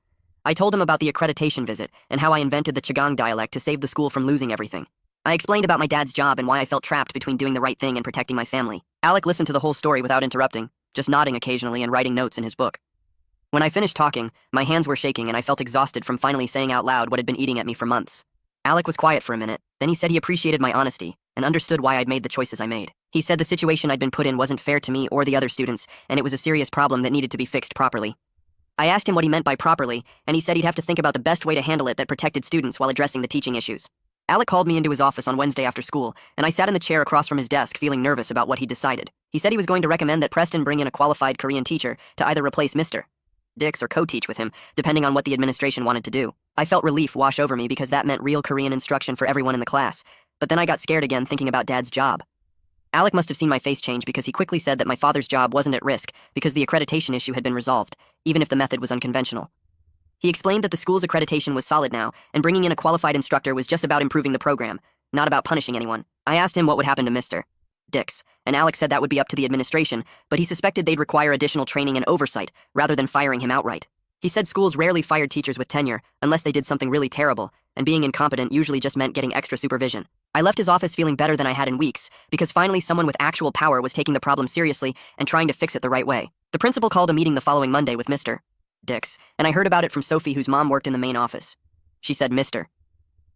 I told him about the accreditation visit and how I invented the Chigang dialect to save the school from losing everything. I explained about my dad's job and why I felt trapped between doing the right thing and protecting my family. Alec listened to the whole story without interrupting, just nodding occasionally and writing notes in his book. When I finished talking, my hands were shaking and I felt exhausted from finally saying out loud what had been eating at me for months. Alec was quiet for a minute, then he said he appreciated my honesty and understood why I'd made the choices I made. He said the situation I'd been put in wasn't fair to me or the other students, and it was a serious problem that needed to be fixed properly. I asked him what he meant by properly, and he said he'd have to think about the best way to handle it that protected students while addressing the teaching issues. Alec called me into his office on Wednesday after school, and I sat in the chair across from his desk feeling nervous about what he'd decided. He said he was going to recommend that Preston bring in a qualified Korean teacher to either replace Mr. Dix or co-teach with him, depending on what the administration wanted to do. I felt relief wash over me because that meant real Korean instruction for everyone in the class, but then I got scared again thinking about Dad's job. Alec must have seen my face change because he quickly said that my father's job wasn't at risk because the accreditation issue had been resolved, even if the method was unconventional. He explained that the school's accreditation was solid now, and bringing in a qualified instructor was just about improving the program, not about punishing anyone. I asked him what would happen to Mr. Dix, and Alec said that would be up to the administration, but he suspected they'd require additional training and oversight, rather than firing him outright. He said schools rarely fired teachers with tenure, unless they did something really terrible, and being incompetent usually just meant getting extra supervision. I left his office feeling better than I had in weeks, because finally someone with actual power was taking the problem seriously and trying to fix it the right way. The principal called a meeting the following Monday with Mr. Dix, and I heard about it from Sophie, whose mom worked in the main office. She said Mr.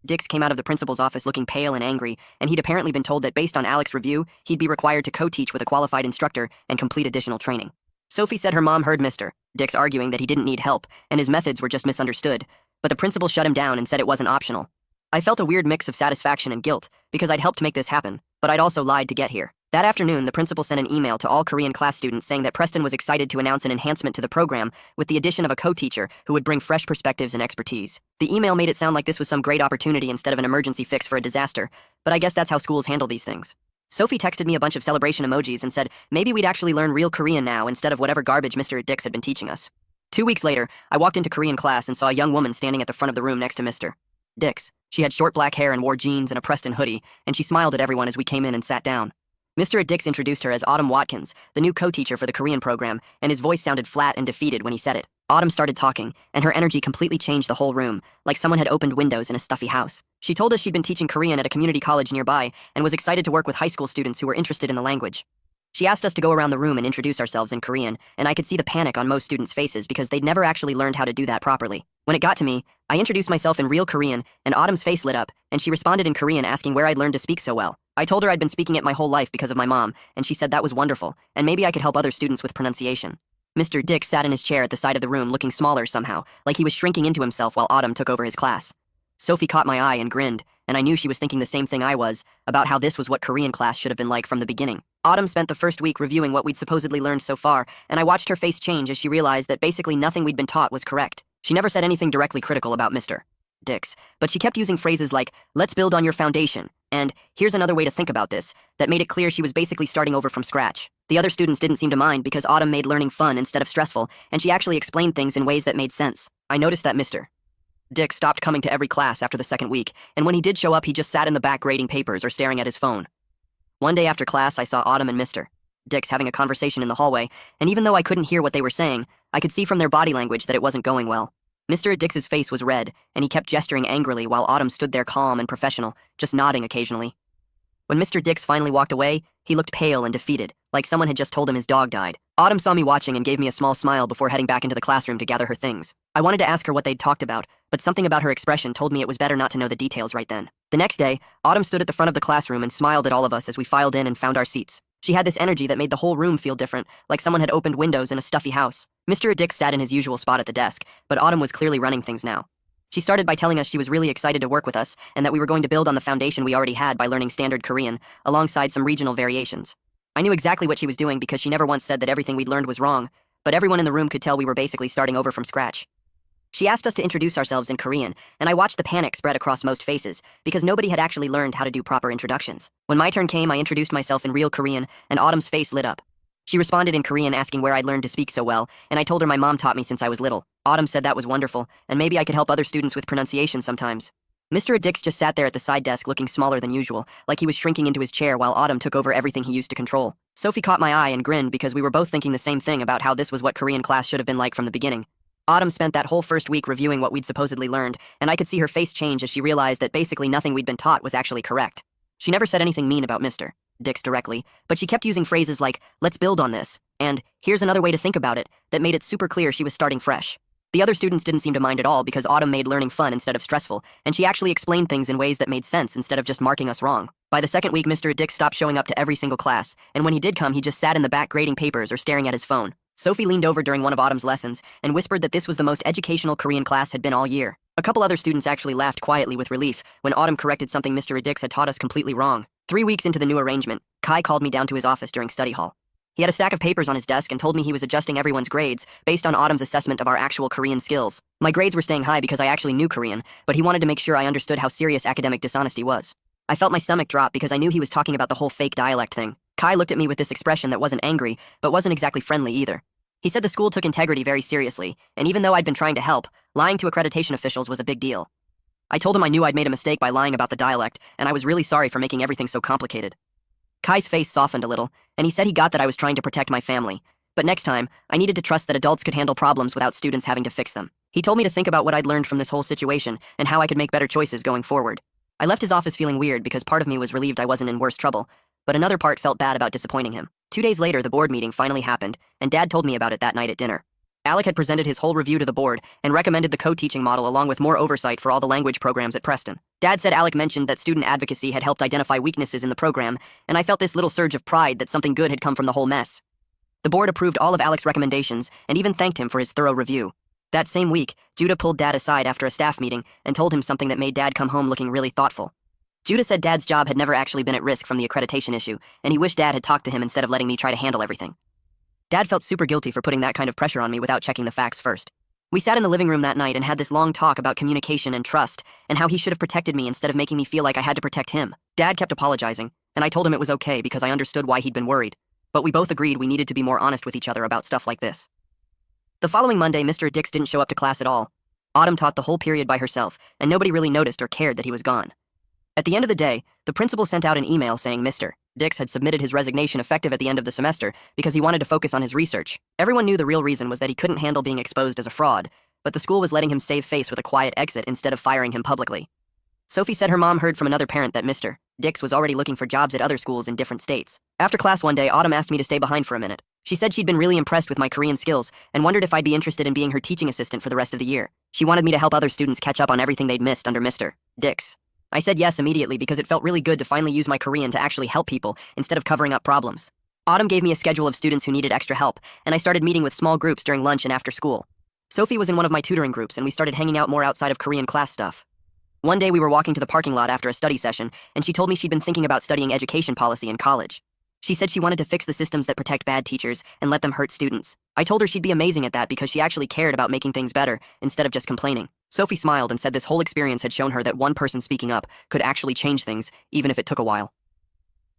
Dix came out of the principal's office looking pale and angry, and he'd apparently been told that based on Alec's review, he'd be required to co-teach with a qualified instructor and complete additional training. Sophie said her mom heard Mr. Dix arguing that he didn't need help, and his methods were just misunderstood, but the principal shut him down and said it wasn't optional. I felt a weird mix of satisfaction and guilt, because I'd helped make this happen, but I'd also lied to get here. That afternoon, the principal sent an email to all Korean class students saying that Preston was excited to announce an enhancement to the program with the addition of a co-teacher who would bring fresh perspectives and expertise. The email made it sound like this was some great opportunity instead of an emergency fix for a disaster, but I guess that's how schools handle these things. Sophie texted me a bunch of celebration emojis and said maybe we'd actually learn real Korean now instead of whatever garbage Mr. Dix had been teaching us. 2 weeks later, I walked into Korean class and saw a young woman standing at the front of the room next to Mr. Dix. She had short black hair and wore jeans and a Preston hoodie, and she smiled at everyone as we came in and sat down. Mr. Dix introduced her as Autumn Watkins, the new co-teacher for the Korean program, and his voice sounded flat and defeated when he said it. Autumn started talking, and her energy completely changed the whole room, like someone had opened windows in a stuffy house. She told us she'd been teaching Korean at a community college nearby and was excited to work with high school students who were interested in the language. She asked us to go around the room and introduce ourselves in Korean, and I could see the panic on most students' faces because they'd never actually learned how to do that properly. When it got to me, I introduced myself in real Korean, and Autumn's face lit up, and she responded in Korean asking where I'd learned to speak so well. I told her I'd been speaking it my whole life because of my mom, and she said that was wonderful, and maybe I could help other students with pronunciation. Mr. Dix sat in his chair at the side of the room looking smaller somehow, like he was shrinking into himself while Autumn took over his class. Sophie caught my eye and grinned, and I knew she was thinking the same thing I was, about how this was what Korean class should have been like from the beginning. Autumn spent the first week reviewing what we'd supposedly learned so far, and I watched her face change as she realized that basically nothing we'd been taught was correct. She never said anything directly critical about Mr. Dix, but she kept using phrases like, let's build on your foundation, and here's another way to think about this, that made it clear she was basically starting over from scratch. The other students didn't seem to mind because Autumn made learning fun instead of stressful, and she actually explained things in ways that made sense. I noticed that Mr. Dix stopped coming to every class after the second week, and when he did show up, he just sat in the back grading papers or staring at his phone. One day after class, I saw Autumn and Mr. Dix having a conversation in the hallway, and even though I couldn't hear what they were saying, I could see from their body language that it wasn't going well. Mr. Dix's face was red, and he kept gesturing angrily while Autumn stood there calm and professional, just nodding occasionally. When Mr. Dix finally walked away, he looked pale and defeated, like someone had just told him his dog died. Autumn saw me watching and gave me a small smile before heading back into the classroom to gather her things. I wanted to ask her what they'd talked about, but something about her expression told me it was better not to know the details right then. The next day, Autumn stood at the front of the classroom and smiled at all of us as we filed in and found our seats. She had this energy that made the whole room feel different, like someone had opened windows in a stuffy house. Mr. Dix sat in his usual spot at the desk, but Autumn was clearly running things now. She started by telling us she was really excited to work with us and that we were going to build on the foundation we already had by learning standard Korean, alongside some regional variations. I knew exactly what she was doing because she never once said that everything we'd learned was wrong, but everyone in the room could tell we were basically starting over from scratch. She asked us to introduce ourselves in Korean, and I watched the panic spread across most faces because nobody had actually learned how to do proper introductions. When my turn came, I introduced myself in real Korean, and Autumn's face lit up. She responded in Korean asking where I'd learned to speak so well, and I told her my mom taught me since I was little. Autumn said that was wonderful, and maybe I could help other students with pronunciation sometimes. Mr. Adix just sat there at the side desk looking smaller than usual, like he was shrinking into his chair while Autumn took over everything he used to control. Sophie caught my eye and grinned because we were both thinking the same thing about how this was what Korean class should have been like from the beginning. Autumn spent that whole first week reviewing what we'd supposedly learned, and I could see her face change as she realized that basically nothing we'd been taught was actually correct. She never said anything mean about Mr. Dix directly, but she kept using phrases like, "let's build on this," and "here's another way to think about it," that made it super clear she was starting fresh. The other students didn't seem to mind at all because Autumn made learning fun instead of stressful, and she actually explained things in ways that made sense instead of just marking us wrong. By the second week, Mr. Dix stopped showing up to every single class, and when he did come, he just sat in the back grading papers or staring at his phone. Sophie leaned over during one of Autumn's lessons and whispered that this was the most educational Korean class had been all year. A couple other students actually laughed quietly with relief when Autumn corrected something Mr. Dix had taught us completely wrong. 3 weeks into the new arrangement, Kai called me down to his office during study hall. He had a stack of papers on his desk and told me he was adjusting everyone's grades based on Autumn's assessment of our actual Korean skills. My grades were staying high because I actually knew Korean, but he wanted to make sure I understood how serious academic dishonesty was. I felt my stomach drop because I knew he was talking about the whole fake dialect thing. Kai looked at me with this expression that wasn't angry, but wasn't exactly friendly either. He said the school took integrity very seriously, and even though I'd been trying to help, lying to accreditation officials was a big deal. I told him I knew I'd made a mistake by lying about the dialect, and I was really sorry for making everything so complicated. Kai's face softened a little, and he said he got that I was trying to protect my family. But next time, I needed to trust that adults could handle problems without students having to fix them. He told me to think about what I'd learned from this whole situation and how I could make better choices going forward. I left his office feeling weird because part of me was relieved I wasn't in worse trouble, but another part felt bad about disappointing him. 2 days later, the board meeting finally happened, and Dad told me about it that night at dinner. Alec had presented his whole review to the board and recommended the co-teaching model along with more oversight for all the language programs at Preston. Dad said Alec mentioned that student advocacy had helped identify weaknesses in the program, and I felt this little surge of pride that something good had come from the whole mess. The board approved all of Alec's recommendations and even thanked him for his thorough review. That same week, Judah pulled Dad aside after a staff meeting and told him something that made Dad come home looking really thoughtful. Judah said Dad's job had never actually been at risk from the accreditation issue, and he wished Dad had talked to him instead of letting me try to handle everything. Dad felt super guilty for putting that kind of pressure on me without checking the facts first. We sat in the living room that night and had this long talk about communication and trust, and how he should have protected me instead of making me feel like I had to protect him. Dad kept apologizing, and I told him it was okay because I understood why he'd been worried. But we both agreed we needed to be more honest with each other about stuff like this. The following Monday, Mr. Dix didn't show up to class at all. Autumn taught the whole period by herself, and nobody really noticed or cared that he was gone. At the end of the day, the principal sent out an email saying Mr. Dix had submitted his resignation effective at the end of the semester because he wanted to focus on his research. Everyone knew the real reason was that he couldn't handle being exposed as a fraud, but the school was letting him save face with a quiet exit instead of firing him publicly. Sophie said her mom heard from another parent that Mr. Dix was already looking for jobs at other schools in different states. After class one day, Autumn asked me to stay behind for a minute. She said she'd been really impressed with my Korean skills and wondered if I'd be interested in being her teaching assistant for the rest of the year. She wanted me to help other students catch up on everything they'd missed under Mr. Dix. I said yes immediately because it felt really good to finally use my Korean to actually help people instead of covering up problems. Autumn gave me a schedule of students who needed extra help, and I started meeting with small groups during lunch and after school. Sophie was in one of my tutoring groups, and we started hanging out more outside of Korean class stuff. One day we were walking to the parking lot after a study session, and she told me she'd been thinking about studying education policy in college. She said she wanted to fix the systems that protect bad teachers and let them hurt students. I told her she'd be amazing at that because she actually cared about making things better instead of just complaining. Sophie smiled and said this whole experience had shown her that one person speaking up could actually change things, even if it took a while.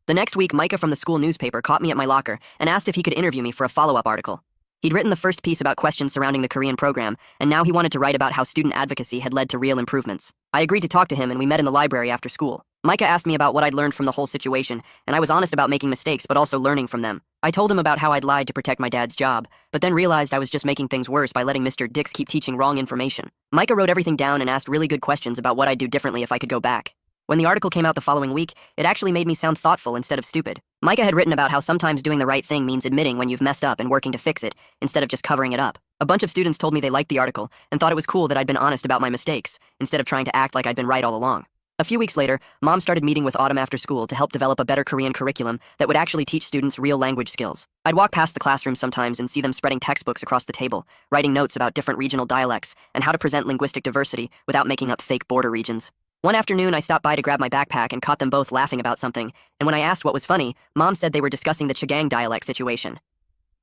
The next week, Micah from the school newspaper caught me at my locker and asked if he could interview me for a follow-up article. He'd written the first piece about questions surrounding the Korean program, and now he wanted to write about how student advocacy had led to real improvements. I agreed to talk to him, and we met in the library after school. Micah asked me about what I'd learned from the whole situation, and I was honest about making mistakes but also learning from them. I told him about how I'd lied to protect my dad's job, but then realized I was just making things worse by letting Mr. Dix keep teaching wrong information. Micah wrote everything down and asked really good questions about what I'd do differently if I could go back. When the article came out the following week, it actually made me sound thoughtful instead of stupid. Micah had written about how sometimes doing the right thing means admitting when you've messed up and working to fix it, instead of just covering it up. A bunch of students told me they liked the article and thought it was cool that I'd been honest about my mistakes, instead of trying to act like I'd been right all along. A few weeks later, Mom started meeting with Autumn after school to help develop a better Korean curriculum that would actually teach students real language skills. I'd walk past the classroom sometimes and see them spreading textbooks across the table, writing notes about different regional dialects and how to present linguistic diversity without making up fake border regions. One afternoon, I stopped by to grab my backpack and caught them both laughing about something, and when I asked what was funny, Mom said they were discussing the Chagang dialect situation.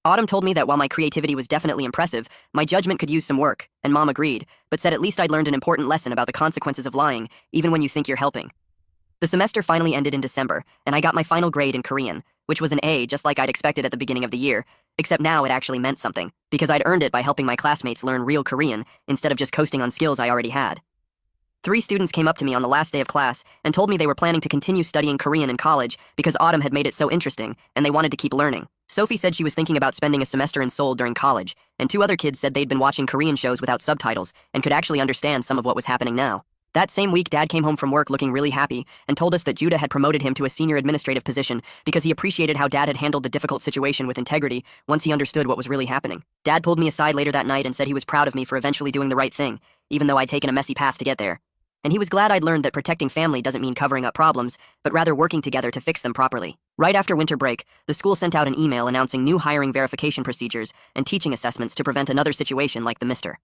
Autumn told me that while my creativity was definitely impressive, my judgment could use some work, and Mom agreed, but said at least I'd learned an important lesson about the consequences of lying, even when you think you're helping. The semester finally ended in December, and I got my final grade in Korean, which was an A just like I'd expected at the beginning of the year, except now it actually meant something, because I'd earned it by helping my classmates learn real Korean instead of just coasting on skills I already had. 3 students came up to me on the last day of class and told me they were planning to continue studying Korean in college because autumn had made it so interesting and they wanted to keep learning. Sophie said she was thinking about spending a semester in Seoul during college, and 2 other kids said they'd been watching Korean shows without subtitles and could actually understand some of what was happening now. That same week, Dad came home from work looking really happy and told us that Judah had promoted him to a senior administrative position because he appreciated how Dad had handled the difficult situation with integrity once he understood what was really happening. Dad pulled me aside later that night and said he was proud of me for eventually doing the right thing, even though I'd taken a messy path to get there. And he was glad I'd learned that protecting family doesn't mean covering up problems, but rather working together to fix them properly. Right after winter break, the school sent out an email announcing new hiring verification procedures and teaching assessments to prevent another situation like the Mr.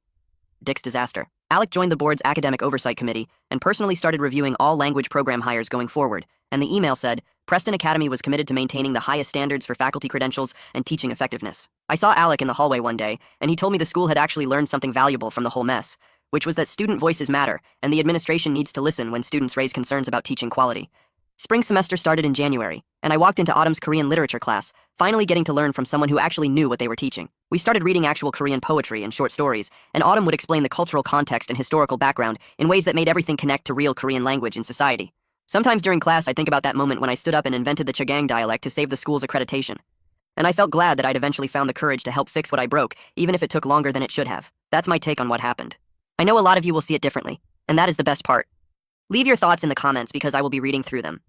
Dick's disaster. Alec joined the board's academic oversight committee and personally started reviewing all language program hires going forward, and the email said, Preston Academy was committed to maintaining the highest standards for faculty credentials and teaching effectiveness. I saw Alec in the hallway one day, and he told me the school had actually learned something valuable from the whole mess, which was that student voices matter, and the administration needs to listen when students raise concerns about teaching quality. Spring semester started in January, and I walked into Autumn's Korean literature class, finally getting to learn from someone who actually knew what they were teaching. We started reading actual Korean poetry and short stories, and Autumn would explain the cultural context and historical background in ways that made everything connect to real Korean language and society. Sometimes during class, I think about that moment when I stood up and invented the Chagang dialect to save the school's accreditation. And I felt glad that I'd eventually found the courage to help fix what I broke, even if it took longer than it should have. That's my take on what happened. I know a lot of you will see it differently, and that is the best part. Leave your thoughts in the comments because I will be reading through them.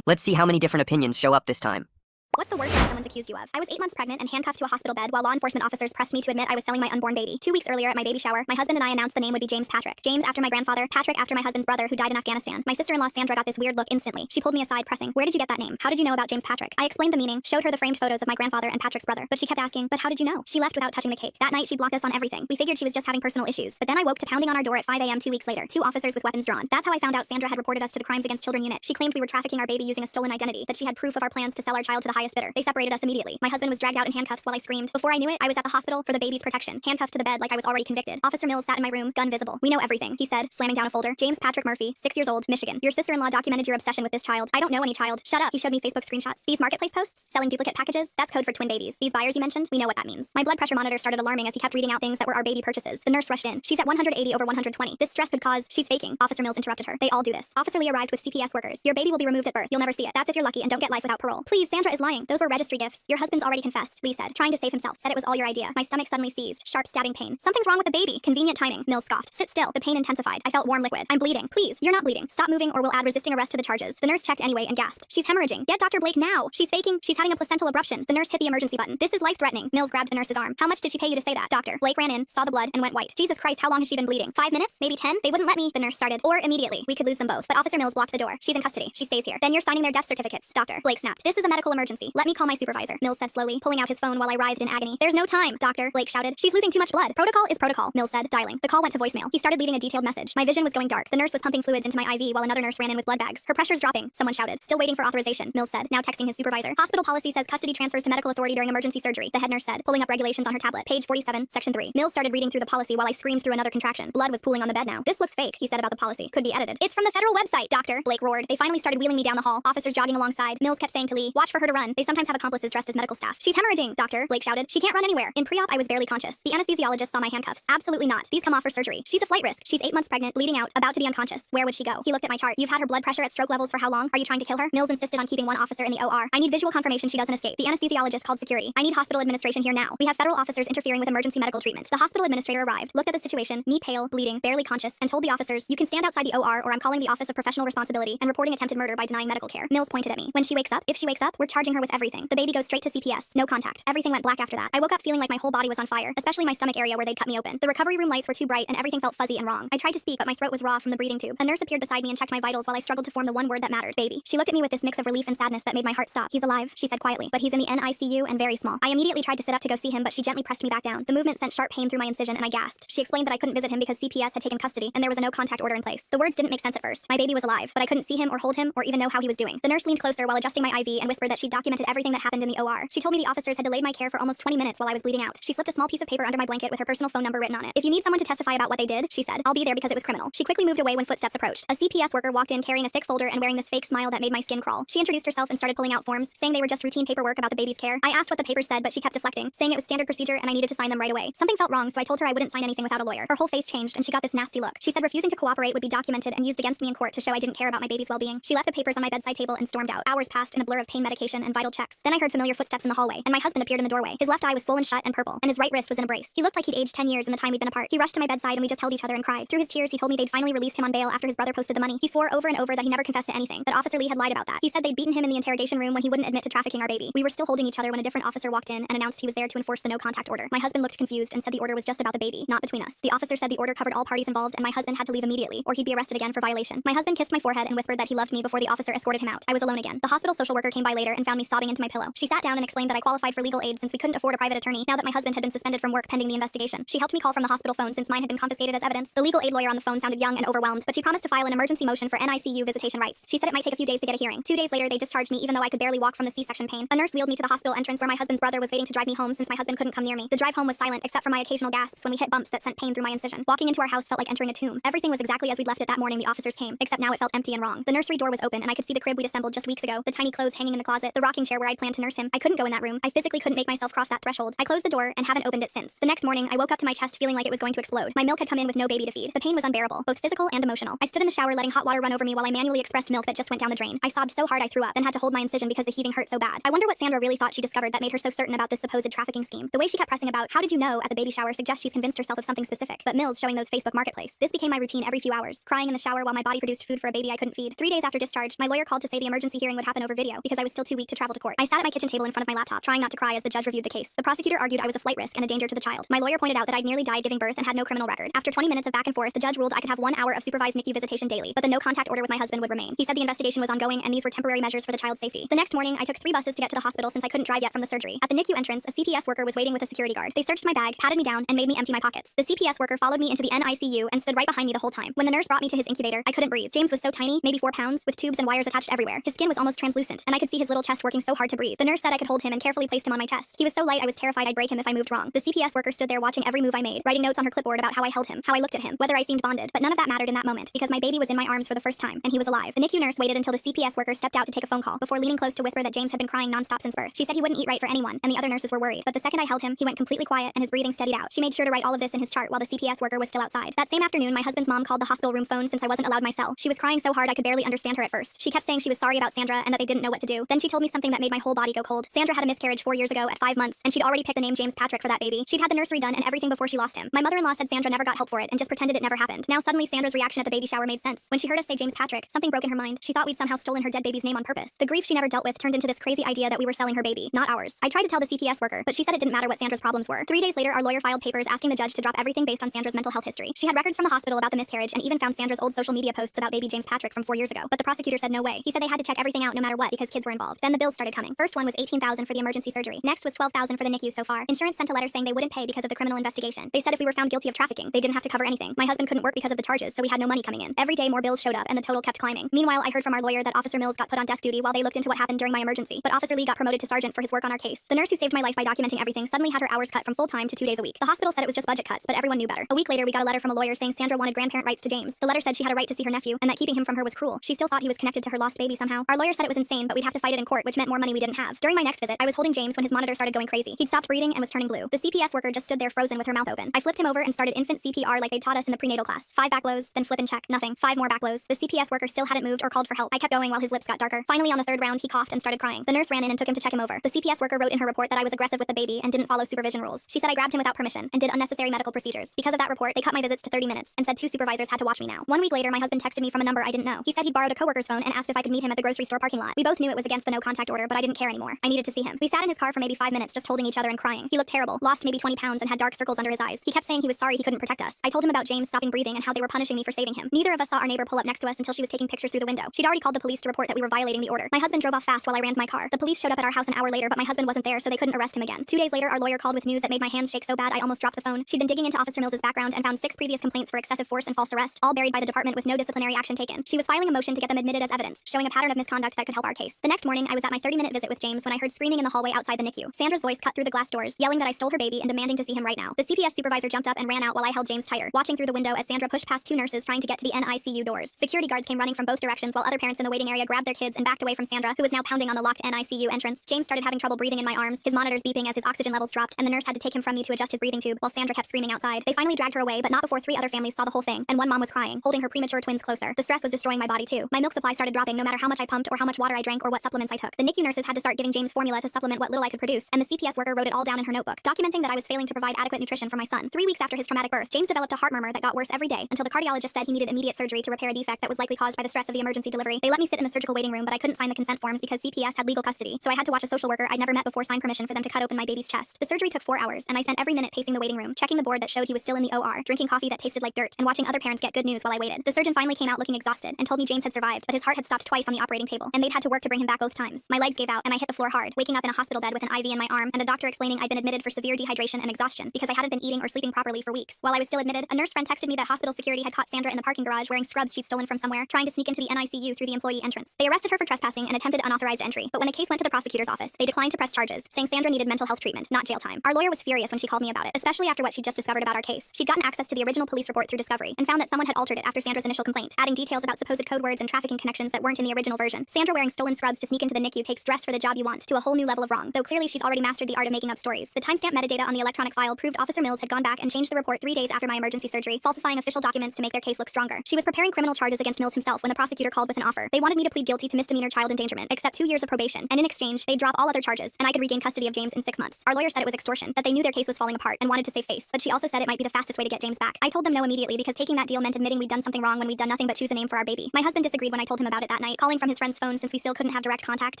Let's see how many different opinions show up this time. What's the worst thing someone's accused you of? I was 8 months pregnant and handcuffed to a hospital bed while law enforcement officers pressed me to admit I was selling my unborn baby. 2 weeks earlier at my baby shower, my husband and I announced the name would be James Patrick. James after my grandfather, Patrick after my husband's brother who died in Afghanistan. My sister-in-law Sandra got this weird look instantly. She pulled me aside pressing, "Where did you get that name? How did you know about James Patrick?" I explained the meaning, showed her the framed photos of my grandfather and Patrick's brother, but she kept asking, "But how did you know?" She left without touching the cake. That night she blocked us on everything. We figured she was just having personal issues, but then I woke to pounding on our door at 5 a.m. 2 weeks later, 2 officers with weapons drawn. That's how I found out Sandra had reported us to the Crimes Against Children unit. She claimed we were trafficking our baby using a stolen identity, that she had proof of our plans to sell our child to the highest bidder. They separated us immediately. My husband was dragged out in handcuffs while I screamed. Before I knew it, I was at the hospital for the baby's protection, handcuffed to the bed like I was already convicted. Officer Mills sat in my room, gun visible. "We know everything," he said, slamming down a folder. "James Patrick Murphy, 6 years old, Michigan. Your sister-in-law documented your obsession with this child." "I don't know any child." "Shut up." He showed me Facebook screenshots. "These marketplace posts? Selling duplicate packages? That's code for twin babies. These buyers you mentioned? We know what that means." My blood pressure monitor started alarming as he kept reading out things that were our baby purchases. The nurse rushed in. "She's at 180 over 120. This stress could cause..." "She's faking." Officer Mills interrupted her. "They all do this." Officer Lee arrived with CPS workers. "Your baby will be removed at birth. You'll never see it. That's if you're lucky and don't get life without parole." "Please, Sandra is lying. Those were registry gifts. Your husband's already confessed," Lee said, trying to save himself. "Said it was all your idea." My stomach suddenly seized. Sharp stabbing pain. "Something's wrong with the baby." "Convenient timing." Mills scoffed. "Sit still." The pain intensified. I felt warm liquid. "I'm bleeding." "Please, you're not bleeding. Stop moving or we'll add resisting arrest to the charges." The nurse checked anyway and gasped. "She's hemorrhaging. Get Dr. Blake now." "She's faking. She's having a placental abruption." The nurse hit the emergency button. "This is life-threatening." Mills grabbed the nurse's arm. "How much did she pay you to say that?" "Doctor." Blake ran in, saw the blood, and went white. "Jesus Christ, how long has she been bleeding?" "5 minutes? Maybe 10? They wouldn't let me." The nurse started. "Or immediately. We could lose them both." But Officer Mills blocked the door. "She's in custody. She stays here." "Then you're signing their death certificates." "Doctor." Blake snapped. "This is a medical emergency. Let me call my supervisor." Mills said slowly, pulling out his phone while I writhed in agony. "There's no time." "Doctor." Blake shouted. "She's losing too much blood." "Protocol is protocol," Mills said, dialing. The call went to voicemail. He started leaving a detailed message. My vision was going dark. The nurse was pumping fluids into my IV while another nurse ran in with blood bags. "Her pressure's dropping," someone shouted. "Still waiting for authorization," Mills said, now texting his supervisor. "Hospital policy says custody transfers to medical authority during emergency surgery," the head nurse said, pulling up regulations on her tablet. Page 47, section 3. Mills started reading through the policy while I screamed through another contraction. Blood was pooling on the bed now. "This looks fake," he said about the policy. "Could be edited." "It's from the federal website, doctor," Blake roared. They finally started wheeling me down the hall, officers jogging alongside. Mills kept saying to Lee, "Watch for her to run. They sometimes have accomplices dressed as medical staff." "She's hemorrhaging, doctor," Blake shouted. "She can't run anywhere." In pre-op, I was barely conscious. The anesthesiologist saw my handcuffs. "Absolutely not. These come off for surgery. She's a flight risk. She's 8 months pregnant, bleeding out, about to be unconscious. Where would she go?" He looked at my chart. "You've had her blood pressure at stroke levels for how long? Are you trying to kill her?" Mills insisted on keeping one officer in the OR. "I need visual confirmation she doesn't escape." The anesthesiologist called security. "I need hospital administration here now. We have federal officers interfering with emergency medical treatment." The hospital administrator arrived, looked at the situation, me pale, bleeding, barely conscious, and told the officers, "You can stand outside the OR or I'm calling the Office of Professional Responsibility and reporting attempted murder by denying medical care." Mills pointed at me. "When she wakes up, if she wakes up, we're charging her with everything. The baby goes straight to CPS. No contact." Everything went black after that. I woke up feeling like my whole body was on fire, especially my stomach area where they'd cut me open. The recovery room lights were too bright and everything felt fuzzy and wrong. I tried to speak, but my throat was raw from the breathing tube. A nurse appeared beside me and checked my vitals while I struggled to form the one word that mattered: baby. She looked at me with this mix of relief and sadness that made my heart stop. "He's alive," she said quietly, "but he's in the NICU and very small." I immediately tried to sit up to go see him, but she gently pressed me back down. The movement sent sharp pain through my incision and I gasped. She explained that I couldn't visit him because CPS had taken custody and there was a no-contact order in place. The words didn't make sense at first. My baby was alive, but I couldn't see him or hold him or even know how he was doing. The nurse leaned closer while adjusting my IV and whispered that she'd documented documented everything that happened in the OR. She told me the officers had delayed my care for almost 20 minutes while I was bleeding out. She slipped a small piece of paper under my blanket with her personal phone number written on it. If you need someone to testify about what they did, she said, I'll be there because it was criminal. She quickly moved away when footsteps approached. A CPS worker walked in carrying a thick folder and wearing this fake smile that made my skin crawl. She introduced herself and started pulling out forms, saying they were just routine paperwork about the baby's care. I asked what the papers said, but she kept deflecting, saying it was standard procedure and I needed to sign them right away. Something felt wrong, so I told her I wouldn't sign anything without a lawyer. Her whole face changed and she got this nasty look. She said refusing to cooperate would be documented and used against me in court to show I didn't care about my baby's well-being. She left the papers on my bedside table and stormed out. Hours passed in a blur of pain medication and vital checks. Then I heard familiar footsteps in the hallway, and my husband appeared in the doorway. His left eye was swollen shut and purple, and his right wrist was in a brace. He looked like he'd aged 10 years in the time we'd been apart. He rushed to my bedside and we just held each other and cried. Through his tears, he told me they'd finally released him on bail after his brother posted the money. He swore over and over that he never confessed to anything, that Officer Lee had lied about that. He said they'd beaten him in the interrogation room when he wouldn't admit to trafficking our baby. We were still holding each other when a different officer walked in and announced he was there to enforce the no-contact order. My husband looked confused and said the order was just about the baby, not between us. The officer said the order covered all parties involved and my husband had to leave immediately, or he'd be arrested again for violation. My husband kissed my forehead and whispered that he loved me before the officer escorted him out. I was alone again. The hospital social worker came by later and found me sobbing into my pillow. She sat down and explained that I qualified for legal aid since we couldn't afford a private attorney now that my husband had been suspended from work pending the investigation. She helped me call from the hospital phone since mine had been confiscated as evidence. The legal aid lawyer on the phone sounded young and overwhelmed, but she promised to file an emergency motion for NICU visitation rights. She said it might take a few days to get a hearing. 2 days later, they discharged me even though I could barely walk from the C-section pain. A nurse wheeled me to the hospital entrance where my husband's brother was waiting to drive me home since my husband couldn't come near me. The drive home was silent except for my occasional gasps when we hit bumps that sent pain through my incision. Walking into our house felt like entering a tomb. Everything was exactly as we'd left it that morning the officers came, except now it felt empty and wrong. The nursery door was open and I could see the crib we'd assembled just weeks ago, the tiny clothes hanging in the closet, the rocking chair where I'd planned to nurse him. I couldn't go in that room. I physically couldn't make myself cross that threshold. I closed the door and haven't opened it since. The next morning, I woke up to my chest feeling like it was going to explode. My milk had come in with no baby to feed. The pain was unbearable, both physical and emotional. I stood in the shower letting hot water run over me while I manually expressed milk that just went down the drain. I sobbed so hard I threw up, then had to hold my incision because the heaving hurt so bad. I wonder what Sandra really thought she discovered that made her so certain about this supposed trafficking scheme. The way she kept pressing about, how did you know, at the baby shower suggests she's convinced herself of something specific. But Mills showing those Facebook Marketplace. This became my routine every few hours, crying in the shower while my body produced food for a baby I couldn't feed. 3 days after discharge, my lawyer called to say the emergency hearing would happen over video because I was still too weak to travel to court. I sat at my kitchen table in front of my laptop, trying not to cry as the judge reviewed the case. The prosecutor argued I was a flight risk and a danger to the child. My lawyer pointed out that I'd nearly died giving birth and had no criminal record. After 20 minutes of back and forth, the judge ruled I could have 1 hour of supervised NICU visitation daily, but the no-contact order with my husband would remain. He said the investigation was ongoing and these were temporary measures for the child's safety. The next morning, I took 3 buses to get to the hospital since I couldn't drive yet from the surgery. At the NICU entrance, a CPS worker was waiting with a security guard. They searched my bag, patted me down, and made me empty my pockets. The CPS worker followed me into the NICU and stood right behind me the whole time. When the nurse brought me to his incubator, I couldn't breathe. James was so tiny, maybe 4 pounds, with tubes and wires attached everywhere. His skin was almost translucent, and I could see his little chest working so hard to breathe. The nurse said I could hold him and carefully placed him on my chest. He was so light I was terrified I'd break him if I moved wrong. The CPS worker stood there watching every move I made, writing notes on her clipboard about how I held him, how I looked at him, whether I seemed bonded. But none of that mattered in that moment because my baby was in my arms for the first time, and he was alive. The NICU nurse waited until the CPS worker stepped out to take a phone call before leaning close to whisper that James had been crying nonstop since birth. She said he wouldn't eat right for anyone, and the other nurses were worried. But the second I held him, he went completely quiet and his breathing steadied out. She made sure to write all of this in his chart while the CPS worker was still outside. That same afternoon, my husband's mom called the hospital room phone since I wasn't allowed my cell. She was crying so hard I could barely understand her at first. She kept saying she was sorry about Sandra and that they didn't know what to do. Then she told me something that made my whole body go cold. Sandra had a miscarriage 4 years ago at 5 months, and she'd already picked the name James Patrick for that baby. She'd had the nursery done and everything before she lost him. My mother-in-law said Sandra never got help for it and just pretended it never happened. Now suddenly Sandra's reaction at the baby shower made sense. When she heard us say James Patrick, something broke in her mind. She thought we'd somehow stolen her dead baby's name on purpose. The grief she never dealt with turned into this crazy idea that we were selling her baby, not ours. I tried to tell the CPS worker, but she said it didn't matter what Sandra's problems were. 3 days later, our lawyer filed papers asking the judge to drop everything based on Sandra's mental health history. She had records from the hospital about the miscarriage and even found Sandra's old social media posts about baby James Patrick from 4 years ago. But the prosecutor said no way. He said they had to check everything out no matter what because kids were involved. Then the bills started coming. First one was $18,000 for the emergency surgery. Next was $12,000 for the NICU so far. Insurance sent a letter saying they wouldn't pay because of the criminal investigation. They said if we were found guilty of trafficking, they didn't have to cover anything. My husband couldn't work because of the charges, so we had no money coming in. Every day more bills showed up and the total kept climbing. Meanwhile, I heard from our lawyer that Officer Mills got put on desk duty while they looked into what happened during my emergency. But Officer Lee got promoted to sergeant for his work on our case. The nurse who saved my life by documenting everything suddenly had her hours cut from full-time to 2 days a week. The hospital said it was just budget cuts, but everyone knew better. A week later, we got a letter from a lawyer saying Sandra wanted grandparent rights to James. The letter said she had a right to see her nephew and that keeping him from her was cruel. She still thought he was connected to her lost baby somehow. Our lawyer said it was insane, but we'd have to fight it in court, which meant more money we didn't have. During my next visit, I was holding James when his monitor started going crazy. He'd stopped breathing and was turning blue. The CPS worker just stood there frozen with her mouth open. I flipped him over and started infant CPR like they taught us in the prenatal class. 5 back lows, then flip and check. Nothing. 5 more back lows. The CPS worker still hadn't moved or called for help. I kept going while his lips got darker. Finally, on the 3rd round, he coughed and started crying. The nurse ran in and took him to check him over. The CPS worker wrote in her report that I was aggressive with the baby and didn't follow supervision rules. She said I grabbed him without permission and did unnecessary medical procedures. Because of that report, they cut my visits to 30 minutes and said 2 supervisors had to watch me now. 1 week later, my husband texted me from a number I didn't know. He said he'd borrowed a coworker's phone and asked if I could meet him at the grocery store parking lot. We both knew it was against the no contact order, but I didn't care anymore. I needed to see him. We sat in his car for maybe 5 minutes just holding each other and crying. He looked terrible, lost maybe 20 pounds and had dark circles under his eyes. He kept saying he was sorry he couldn't protect us. I told him about James stopping breathing and how they were punishing me for saving him. Neither of us saw our neighbor pull up next to us until she was taking pictures through the window. She'd already called the police to report that we were violating the order. My husband drove off fast while I ran to my car. The police showed up at our house an hour later, but my husband wasn't there, so they couldn't arrest him again. 2 days later, our lawyer called with news that made my hands shake so bad I almost dropped the phone. She'd been digging into Officer Mills's background and found 6 previous complaints for excessive force and false arrest, all buried by the department with no disciplinary action taken. She was filing a motion to get them admitted as evidence, showing a pattern of misconduct that could help our case. The next morning, I was at my my 30-minute visit with James when I heard screaming in the hallway outside the NICU. Sandra's voice cut through the glass doors, yelling that I stole her baby and demanding to see him right now. The CPS supervisor jumped up and ran out while I held James tighter, watching through the window as Sandra pushed past two nurses trying to get to the NICU doors. Security guards came running from both directions while other parents in the waiting area grabbed their kids and backed away from Sandra, who was now pounding on the locked NICU entrance. James started having trouble breathing in my arms, his monitors beeping as his oxygen levels dropped, and the nurse had to take him from me to adjust his breathing tube while Sandra kept screaming outside. They finally dragged her away, but not before 3 other families saw the whole thing, and one mom was crying, holding her premature twins closer. The stress was destroying my body too. My milk supply started dropping no matter how much I pumped or how much water I drank or what supplements I took. The NICU nurses had to start giving James formula to supplement what little I could produce, and the CPS worker wrote it all down in her notebook, documenting that I was failing to provide adequate nutrition for my son. 3 weeks after his traumatic birth, James developed a heart murmur that got worse every day until the cardiologist said he needed immediate surgery to repair a defect that was likely caused by the stress of the emergency delivery. They let me sit in the surgical waiting room, but I couldn't sign the consent forms because CPS had legal custody, so I had to watch a social worker I'd never met before sign permission for them to cut open my baby's chest. The surgery took 4 hours, and I spent every minute pacing the waiting room, checking the board that showed he was still in the OR, drinking coffee that tasted like dirt, and watching other parents get good news while I waited. The surgeon finally came out looking exhausted and told me James had survived, but his heart had stopped twice on the operating table, and they'd had to work to bring him back both times. My legs gave out, and I hit the floor hard, waking up in a hospital bed with an IV in my arm and a doctor explaining I'd been admitted for severe dehydration and exhaustion because I hadn't been eating or sleeping properly for weeks. While I was still admitted, a nurse friend texted me that hospital security had caught Sandra in the parking garage wearing scrubs she'd stolen from somewhere, trying to sneak into the NICU through the employee entrance. They arrested her for trespassing and attempted unauthorized entry, but when the case went to the prosecutor's office, they declined to press charges, saying Sandra needed mental health treatment, not jail time. Our lawyer was furious when she called me about it, especially after what she'd just discovered about our case. She'd gotten access to the original police report through Discovery and found that someone had altered it after Sandra's initial complaint, adding details about supposed code words and trafficking connections that weren't in the original version. Sandra wearing stolen scrubs to sneak into the NICU takes dress for the job you want to a whole new level of wrong, though clearly she's already mastered the art of making up stories. The timestamp metadata on the electronic file proved Officer Mills had gone back and changed the report 3 days after my emergency surgery, falsifying official documents to make their case look stronger. She was preparing criminal charges against Mills himself when the prosecutor called with an offer. They wanted me to plead guilty to misdemeanor child endangerment, accept 2 years of probation, and in exchange, they'd drop all other charges, and I could regain custody of James in 6 months. Our lawyer said it was extortion, that they knew their case was falling apart and wanted to save face, but she also said it might be the fastest way to get James back. I told them no immediately because taking that deal meant admitting we'd done something wrong when we'd done nothing but choose a name for our baby. My husband disagreed when I told him about it that night, calling from his friend's phone since we still couldn't have direct contact.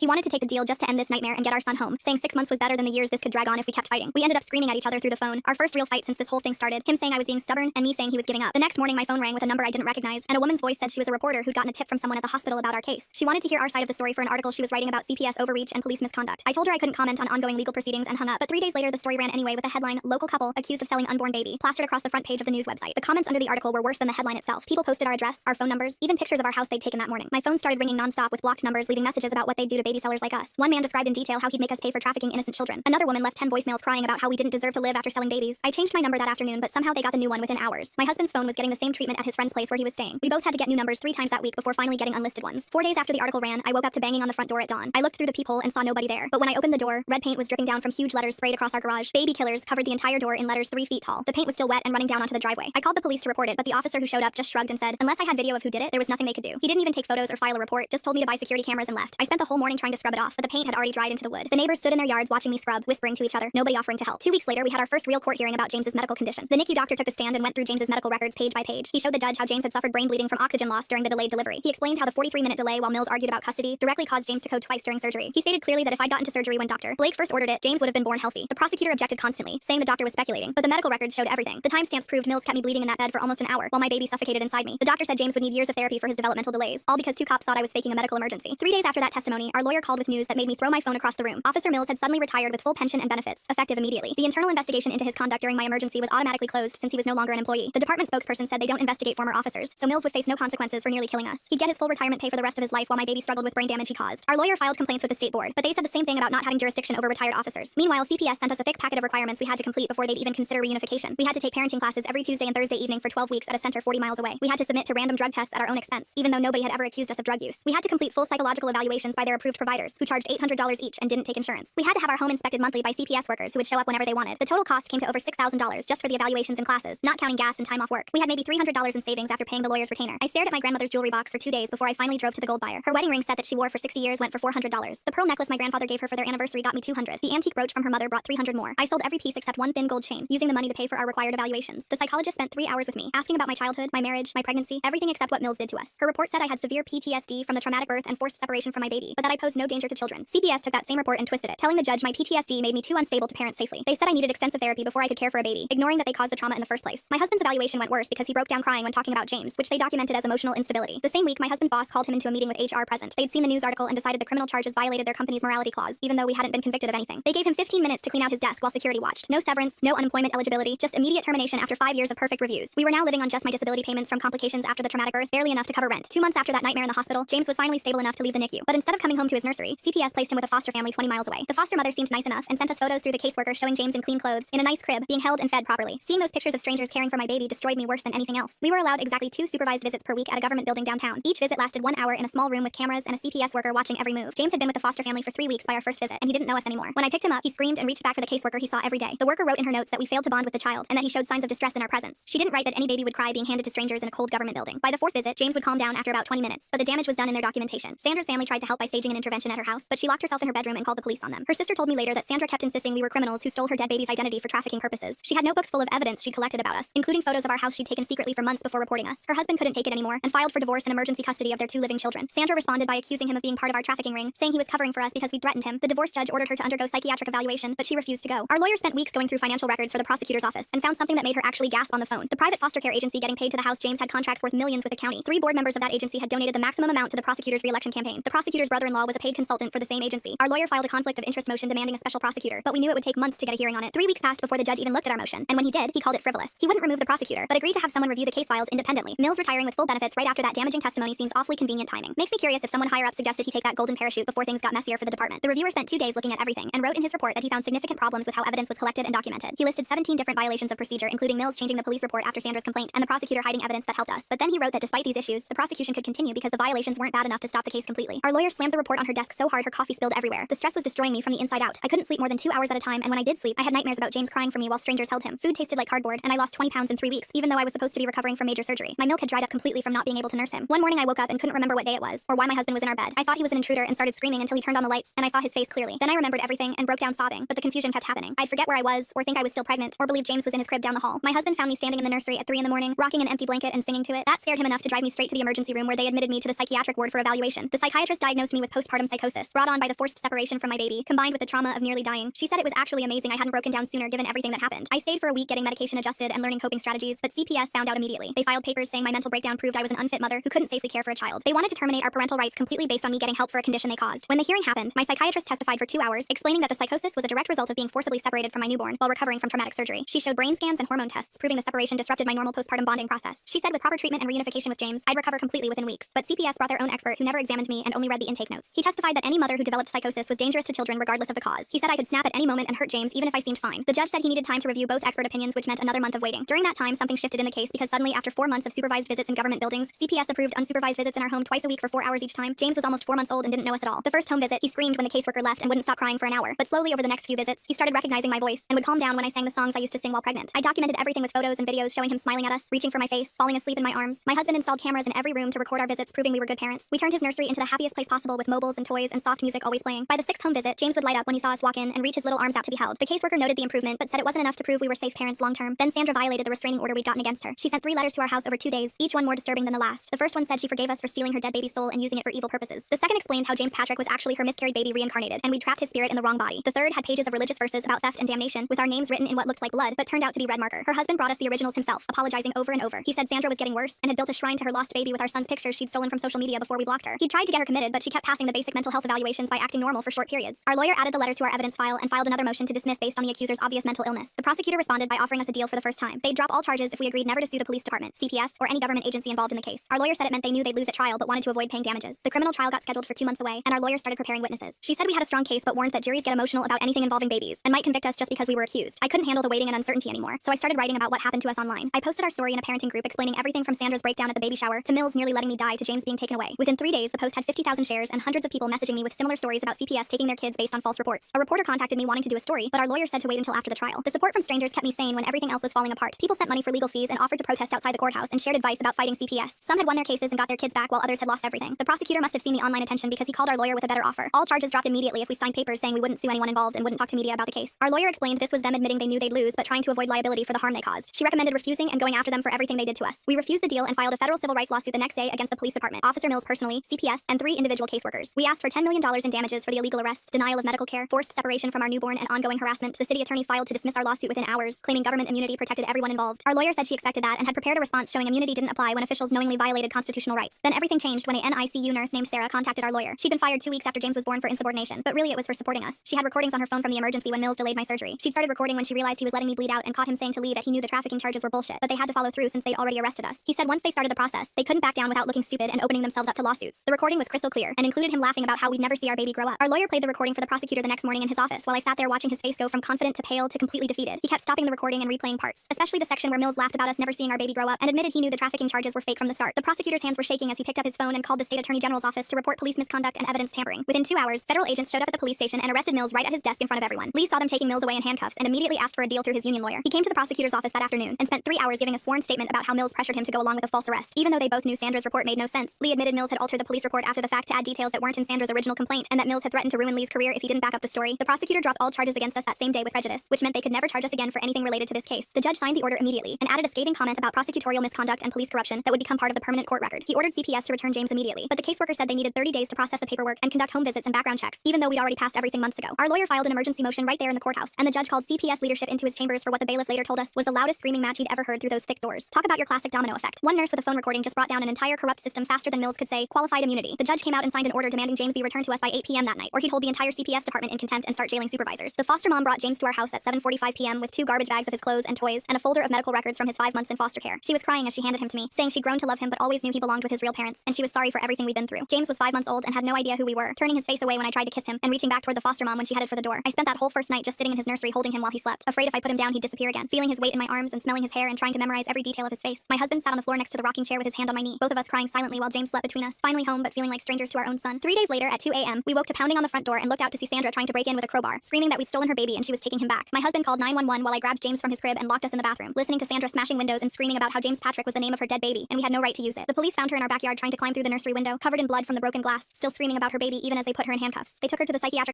He wanted to take the deal just to end this nightmare and get our son home, saying 6 months was better than the years this could drag on if we kept fighting. We ended up screaming at each other through the phone, our first real fight since this whole thing started, him saying I was being stubborn and me saying he was giving up. The next morning my phone rang with a number I didn't recognize, and a woman's voice said she was a reporter who'd gotten a tip from someone at the hospital about our case. She wanted to hear our side of the story for an article she was writing about CPS overreach and police misconduct. I told her I couldn't comment on ongoing legal proceedings and hung up, but 3 days later the story ran anyway with the headline, "Local couple accused of selling unborn baby," plastered across the front page of the news website. The comments under the article were worse than the headline itself. People posted our address, our phone numbers, even pictures of our house they'd taken that morning. My phone started ringing nonstop with blocked numbers leaving messages about what they'd do to baby sellers like us. One man described in detail how he'd make us pay for trafficking innocent children. Another woman left 10 voicemails crying about how we didn't deserve to live after selling babies. I changed my number that afternoon, but somehow they got the new one within hours. My husband's phone was getting the same treatment at his friend's place where he was staying. We both had to get new numbers 3 times that week before finally getting unlisted ones. 4 days after the article ran, I woke up to banging on the front door at dawn. I looked through the peephole and saw nobody there, but when I opened the door, red paint was dripping down from huge letters sprayed across our garage. Baby killers covered the entire door in letters 3 feet tall. The paint was still wet and running down onto the driveway. I called the police to report it, but the officer who showed up just shrugged and said, unless I had video of who did it, there was nothing they could do. He didn't even take photos or file a report, just told me to buy security cameras and left. I spent the whole morning trying to scrub it off, but the paint had already dried into the wood. The neighbors stood in their yards watching me scrub, whispering to each other, nobody offering to help. 2 weeks later, we had our first real court hearing about James's medical condition. The NICU doctor took the stand and went through James's medical records page by page. He showed the judge how James had suffered brain bleeding from oxygen loss during the delayed delivery. He explained how the 43-minute delay while Mills argued about custody directly caused James to code twice during surgery. He stated clearly that if I'd gotten to surgery when Dr. Blake first ordered it, James would have been born healthy. The prosecutor objected constantly, saying the doctor was speculating, but the medical records showed everything. The timestamps proved Mills kept me bleeding in that bed for almost an hour while my baby suffocated inside me. The doctor said James would need years of therapy for his developmental delays, all because 2 cops thought I was faking a medical emergency. 3 days after that testimony, our lawyer called with news that made me throw my phone across the room. Officer Mills had suddenly retired with full pension and benefits, effective immediately. The internal investigation into his conduct during my emergency was automatically closed since he was no longer an employee. The department spokesperson said they don't investigate former officers, so Mills would face no consequences for nearly killing us. He'd get his full retirement pay for the rest of his life while my baby struggled with brain damage he caused. Our lawyer filed complaints with the state board, but they said the same thing about not having jurisdiction over retired officers. Meanwhile, CPS sent us a thick packet of requirements we had to complete before they'd even consider reunification. We had to take parenting classes every Tuesday and Thursday evening for 12 weeks at a center 40 miles away. We had to submit to random drug tests at our own expense, even though nobody had ever accused us of drug use. We had to complete full psychological evaluations by their approved providers, who charged $800 each and didn't take insurance. We had to have our home inspected monthly by CPS workers who would show up whenever they wanted. The total cost came to over $6,000 just for the evaluations and classes, not counting gas and time off work. We had maybe $300 in savings after paying the lawyer's retainer. I stared at my grandmother's jewelry box for 2 days before I finally drove to the gold buyer. Her wedding ring set that she wore for 60 years went for $400. The pearl necklace my grandfather gave her for their anniversary got me $200. The antique brooch from her mother brought $300 more. I sold every piece except one thin gold chain, using the money to pay for our required evaluations. The psychologist spent 3 hours with me, asking about my childhood, my marriage, my pregnancy, everything except what Mills did to us. Her report said I had severe PTSD from the traumatic birth and forced separation from my baby, but that I posed no danger to children. CPS took that same report and twisted it, telling the judge my PTSD made me too unstable to parent safely. They said I needed extensive therapy before I could care for a baby, ignoring that they caused the trauma in the first place. My husband's evaluation went worse because he broke down crying when talking about James, which they documented as emotional instability. The same week, my husband's boss called him into a meeting with HR present. They'd seen the news article and decided the criminal charges violated their company's morality clause, even though we hadn't been convicted of anything. They gave him 15 minutes to clean out his desk while security watched. No severance, no unemployment eligibility, just immediate termination after 5 years of perfect reviews. We were now living on just my disability payments from complications after the traumatic birth, barely enough to cover rent. 2 months after that nightmare in the hospital, James was finally stable enough to leave the NICU. But instead of coming home to his Sandra's nursery, CPS placed him with a foster family 20 miles away. The foster mother seemed nice enough and sent us photos through the caseworker showing James in clean clothes, in a nice crib, being held and fed properly. Seeing those pictures of strangers caring for my baby destroyed me worse than anything else. We were allowed exactly 2 supervised visits per week at a government building downtown. Each visit lasted 1 hour in a small room with cameras and a CPS worker watching every move. James had been with the foster family for 3 weeks by our first visit, and he didn't know us anymore. When I picked him up, he screamed and reached back for the caseworker he saw every day. The worker wrote in her notes that we failed to bond with the child and that he showed signs of distress in our presence. She didn't write that any baby would cry being handed to strangers in a cold government building. By the 4th visit, James would calm down after about 20 minutes, but the damage was done in their documentation. Sandra's family tried to help by staging an intervention at her house, but she locked herself in her bedroom and called the police on them. Her sister told me later that Sandra kept insisting we were criminals who stole her dead baby's identity for trafficking purposes. She had notebooks full of evidence she'd collected about us, including photos of our house she'd taken secretly for months before reporting us. Her husband couldn't take it anymore and filed for divorce and emergency custody of their 2 living children. Sandra responded by accusing him of being part of our trafficking ring, saying he was covering for us because we threatened him. The divorce judge ordered her to undergo psychiatric evaluation, but she refused to go. Our lawyer spent weeks going through financial records for the prosecutor's office and found something that made her actually gasp on the phone. The private foster care agency getting paid to the house James had contracts worth millions with the county. 3 board members of that agency had donated the maximum amount to the prosecutor's re-election campaign. The prosecutor's brother-in-law was a paid consultant for the same agency. Our lawyer filed a conflict of interest motion demanding a special prosecutor, but we knew it would take months to get a hearing on it. 3 weeks passed before the judge even looked at our motion, and when he did, he called it frivolous. He wouldn't remove the prosecutor, but agreed to have someone review the case files independently. Mills retiring with full benefits right after that damaging testimony seems awfully convenient timing. Makes me curious if someone higher up suggested he take that golden parachute before things got messier for the department. The reviewer spent 2 days looking at everything and wrote in his report that he found significant problems with how evidence was collected and documented. He listed 17 different violations of procedure, including Mills changing the police report after Sandra's complaint and the prosecutor hiding evidence that helped us. But then he wrote that despite these issues, the prosecution could continue because the violations weren't bad enough to stop the case completely. Our lawyer slammed the report on her desk so hard her coffee spilled everywhere. The stress was destroying me from the inside out. I couldn't sleep more than 2 hours at a time, and when I did sleep, I had nightmares about James crying for me while strangers held him. Food tasted like cardboard, and I lost 20 pounds in 3 weeks, even though I was supposed to be recovering from major surgery. My milk had dried up completely from not being able to nurse him. One morning I woke up and couldn't remember what day it was, or why my husband was in our bed. I thought he was an intruder and started screaming until he turned on the lights, and I saw his face clearly. Then I remembered everything and broke down sobbing, but the confusion kept happening. I'd forget where I was, or think I was still pregnant, or believe James was in his crib down the hall. My husband found me standing in the nursery at 3 in the morning, rocking an empty blanket and singing to it. That scared him enough to drive me straight to the emergency room where they admitted me to the psychiatric ward for evaluation. The psychiatrist diagnosed me with postpartum psychosis, brought on by the forced separation from my baby, combined with the trauma of nearly dying. She said it was actually amazing I hadn't broken down sooner given everything that happened. I stayed for a week getting medication adjusted and learning coping strategies, but CPS found out immediately. They filed papers saying my mental breakdown proved I was an unfit mother who couldn't safely care for a child. They wanted to terminate our parental rights completely based on me getting help for a condition they caused. When the hearing happened, my psychiatrist testified for 2 hours, explaining that the psychosis was a direct result of being forcibly separated from my newborn while recovering from traumatic surgery. She showed brain scans and hormone tests proving the separation disrupted my normal postpartum bonding process. She said with proper treatment and reunification with James, I'd recover completely within weeks. But CPS brought their own expert who never examined me and only read the intake notes. He testified that any mother who developed psychosis was dangerous to children regardless of the cause. He said I could snap at any moment and hurt James even if I seemed fine. The judge said he needed time to review both expert opinions, which meant another month of waiting. During that time, something shifted in the case because suddenly after 4 months of supervised visits in government buildings, CPS approved unsupervised visits in our home twice a week for 4 hours each time. James was almost 4 months old and didn't know us at all. The first home visit, he screamed when the caseworker left and wouldn't stop crying for an hour. But slowly over the next few visits, he started recognizing my voice and would calm down when I sang the songs I used to sing while pregnant. I documented everything with photos and videos showing him smiling at us, reaching for my face, falling asleep in my arms. My husband installed cameras in every room to record our visits, proving we were good parents. We turned his nursery into the happiest place possible with mobiles and toys and soft music always playing. By the 6th home visit, James would light up when he saw us walk in and reach his little arms out to be held. The caseworker noted the improvement, but said it wasn't enough to prove we were safe parents long term. Then Sandra violated the restraining order we'd gotten against her. She sent 3 letters to our house over 2 days, each one more disturbing than the last. The first one said she forgave us for stealing her dead baby's soul and using it for evil purposes. The second explained how James Patrick was actually her miscarried baby reincarnated, and we trapped his spirit in the wrong body. The third had pages of religious verses about theft and damnation, with our names written in what looked like blood, but turned out to be red marker. Her husband brought us the originals himself, apologizing over and over. He said Sandra was getting worse and had built a shrine to her lost baby with our son's pictures she'd stolen from social media before we blocked her. He tried to get her committed, but she kept passing the basic mental health evaluations by acting normal for short periods. Our lawyer added the letters to our evidence file and filed another motion to dismiss based on the accuser's obvious mental illness. The prosecutor responded by offering us a deal for the first time. They'd drop all charges if we agreed never to sue the police department, CPS, or any government agency involved in the case. Our lawyer said it meant they knew they'd lose at trial but wanted to avoid paying damages. The criminal trial got scheduled for 2 months away, and our lawyer started preparing witnesses. She said we had a strong case but warned that juries get emotional about anything involving babies and might convict us just because we were accused. I couldn't handle the waiting and uncertainty anymore, so I started writing about what happened to us online. I posted our story in a parenting group explaining everything from Sandra's breakdown at the baby shower to Mills nearly letting me die to James being taken away. Within 3 days, the post had 50,000 shares and hundreds of people messaging me with similar stories about CPS taking their kids based on false reports. A reporter contacted me wanting to do a story, but our lawyer said to wait until after the trial. The support from strangers kept me sane when everything else was falling apart. People sent money for legal fees and offered to protest outside the courthouse and shared advice about fighting CPS. Some had won their cases and got their kids back while others had lost everything. The prosecutor must have seen the online attention because he called our lawyer with a better offer. All charges dropped immediately if we signed papers saying we wouldn't sue anyone involved and wouldn't talk to media about the case. Our lawyer explained this was them admitting they knew they'd lose but trying to avoid liability for the harm they caused. She recommended refusing and going after them for everything they did to us. We refused the deal and filed a federal civil rights lawsuit the next day against the police department, Officer Mills personally, CPS, and 3 individual caseworkers. We asked for $10 million in damages for the illegal arrest, denial of medical care, forced separation from our newborn, and ongoing harassment. The city attorney filed to dismiss our lawsuit within hours, claiming government immunity protected everyone involved. Our lawyer said she expected that and had prepared a response showing immunity didn't apply when officials knowingly violated constitutional rights. Then everything changed when a NICU nurse named Sarah contacted our lawyer. She'd been fired 2 weeks after James was born for insubordination, but really it was for supporting us. She had recordings on her phone from the emergency when Mills delayed my surgery. She'd started recording when she realized he was letting me bleed out and caught him saying to Lee that he knew the trafficking charges were bullshit, but they had to follow through since they'd already arrested us. He said once they started the process, they couldn't back down without looking stupid and opening themselves up to lawsuits. The recording was crystal clear and included him laughing laughing about how we'd never see our baby grow up. Our lawyer played the recording for the prosecutor the next morning in his office while I sat there watching his face go from confident to pale to completely defeated. He kept stopping the recording and replaying parts, especially the section where Mills laughed about us never seeing our baby grow up and admitted he knew the trafficking charges were fake from the start. The prosecutor's hands were shaking as he picked up his phone and called the state attorney general's office to report police misconduct and evidence tampering. Within 2 hours, federal agents showed up at the police station and arrested Mills right at his desk in front of everyone. Lee saw them taking Mills away in handcuffs and immediately asked for a deal through his union lawyer. He came to the prosecutor's office that afternoon and spent 3 hours giving a sworn statement about how Mills pressured him to go along with a false arrest. Even though they both knew Sandra's report made no sense, Lee admitted Mills had altered the police report after the fact to add details that weren't in Sandra's original complaint and that Mills had threatened to ruin Lee's career if he didn't back up the story. The prosecutor dropped all charges against us that same day with prejudice, which meant they could never charge us again for anything related to this case. The judge signed the order immediately and added a scathing comment about prosecutorial misconduct and police corruption that would become part of the permanent court record. He ordered CPS to return James immediately, but the caseworker said they needed 30 days to process the paperwork and conduct home visits and background checks, even though we'd already passed everything months ago. Our lawyer filed an emergency motion right there in the courthouse, and the judge called CPS leadership into his chambers for what the bailiff later told us was the loudest screaming match he'd ever heard through those thick doors. Talk about your classic domino effect. One nurse with a phone recording just brought down an entire corrupt system faster than Mills could say qualified immunity. The judge came out and signed an order demanding James be returned to us by 8 p.m. that night, or he'd hold the entire CPS department in contempt and start jailing supervisors. The foster mom brought James to our house at 7:45 p.m. with 2 garbage bags of his clothes and toys and a folder of medical records from his 5 months in foster care. She was crying as she handed him to me, saying she'd grown to love him but always knew he belonged with his real parents, and she was sorry for everything we'd been through. James was 5 months old and had no idea who we were, turning his face away when I tried to kiss him and reaching back toward the foster mom when she headed for the door. I spent that whole first night just sitting in his nursery holding him while he slept, afraid if I put him down he'd disappear again, feeling his weight in my arms and smelling his hair and trying to memorize every detail of his face. My husband sat on the floor next to the rocking chair with his hand on my knee, both of us crying silently while James slept between us, finally home but feeling like strangers to our own son. 3 days later at 2 a.m., we woke to pounding on the front door and looked out to see Sandra trying to break in with a crowbar, screaming that we'd stolen her baby and she was taking him back. My husband called 911 while I grabbed James from his crib and locked us in the bathroom, listening to Sandra smashing windows and screaming about how James Patrick was the name of her dead baby and we had no right to use it. The police found her in our backyard trying to climb through the nursery window, covered in blood from the broken glass, still screaming about her baby even as they put her in handcuffs. They took her to the psychiatric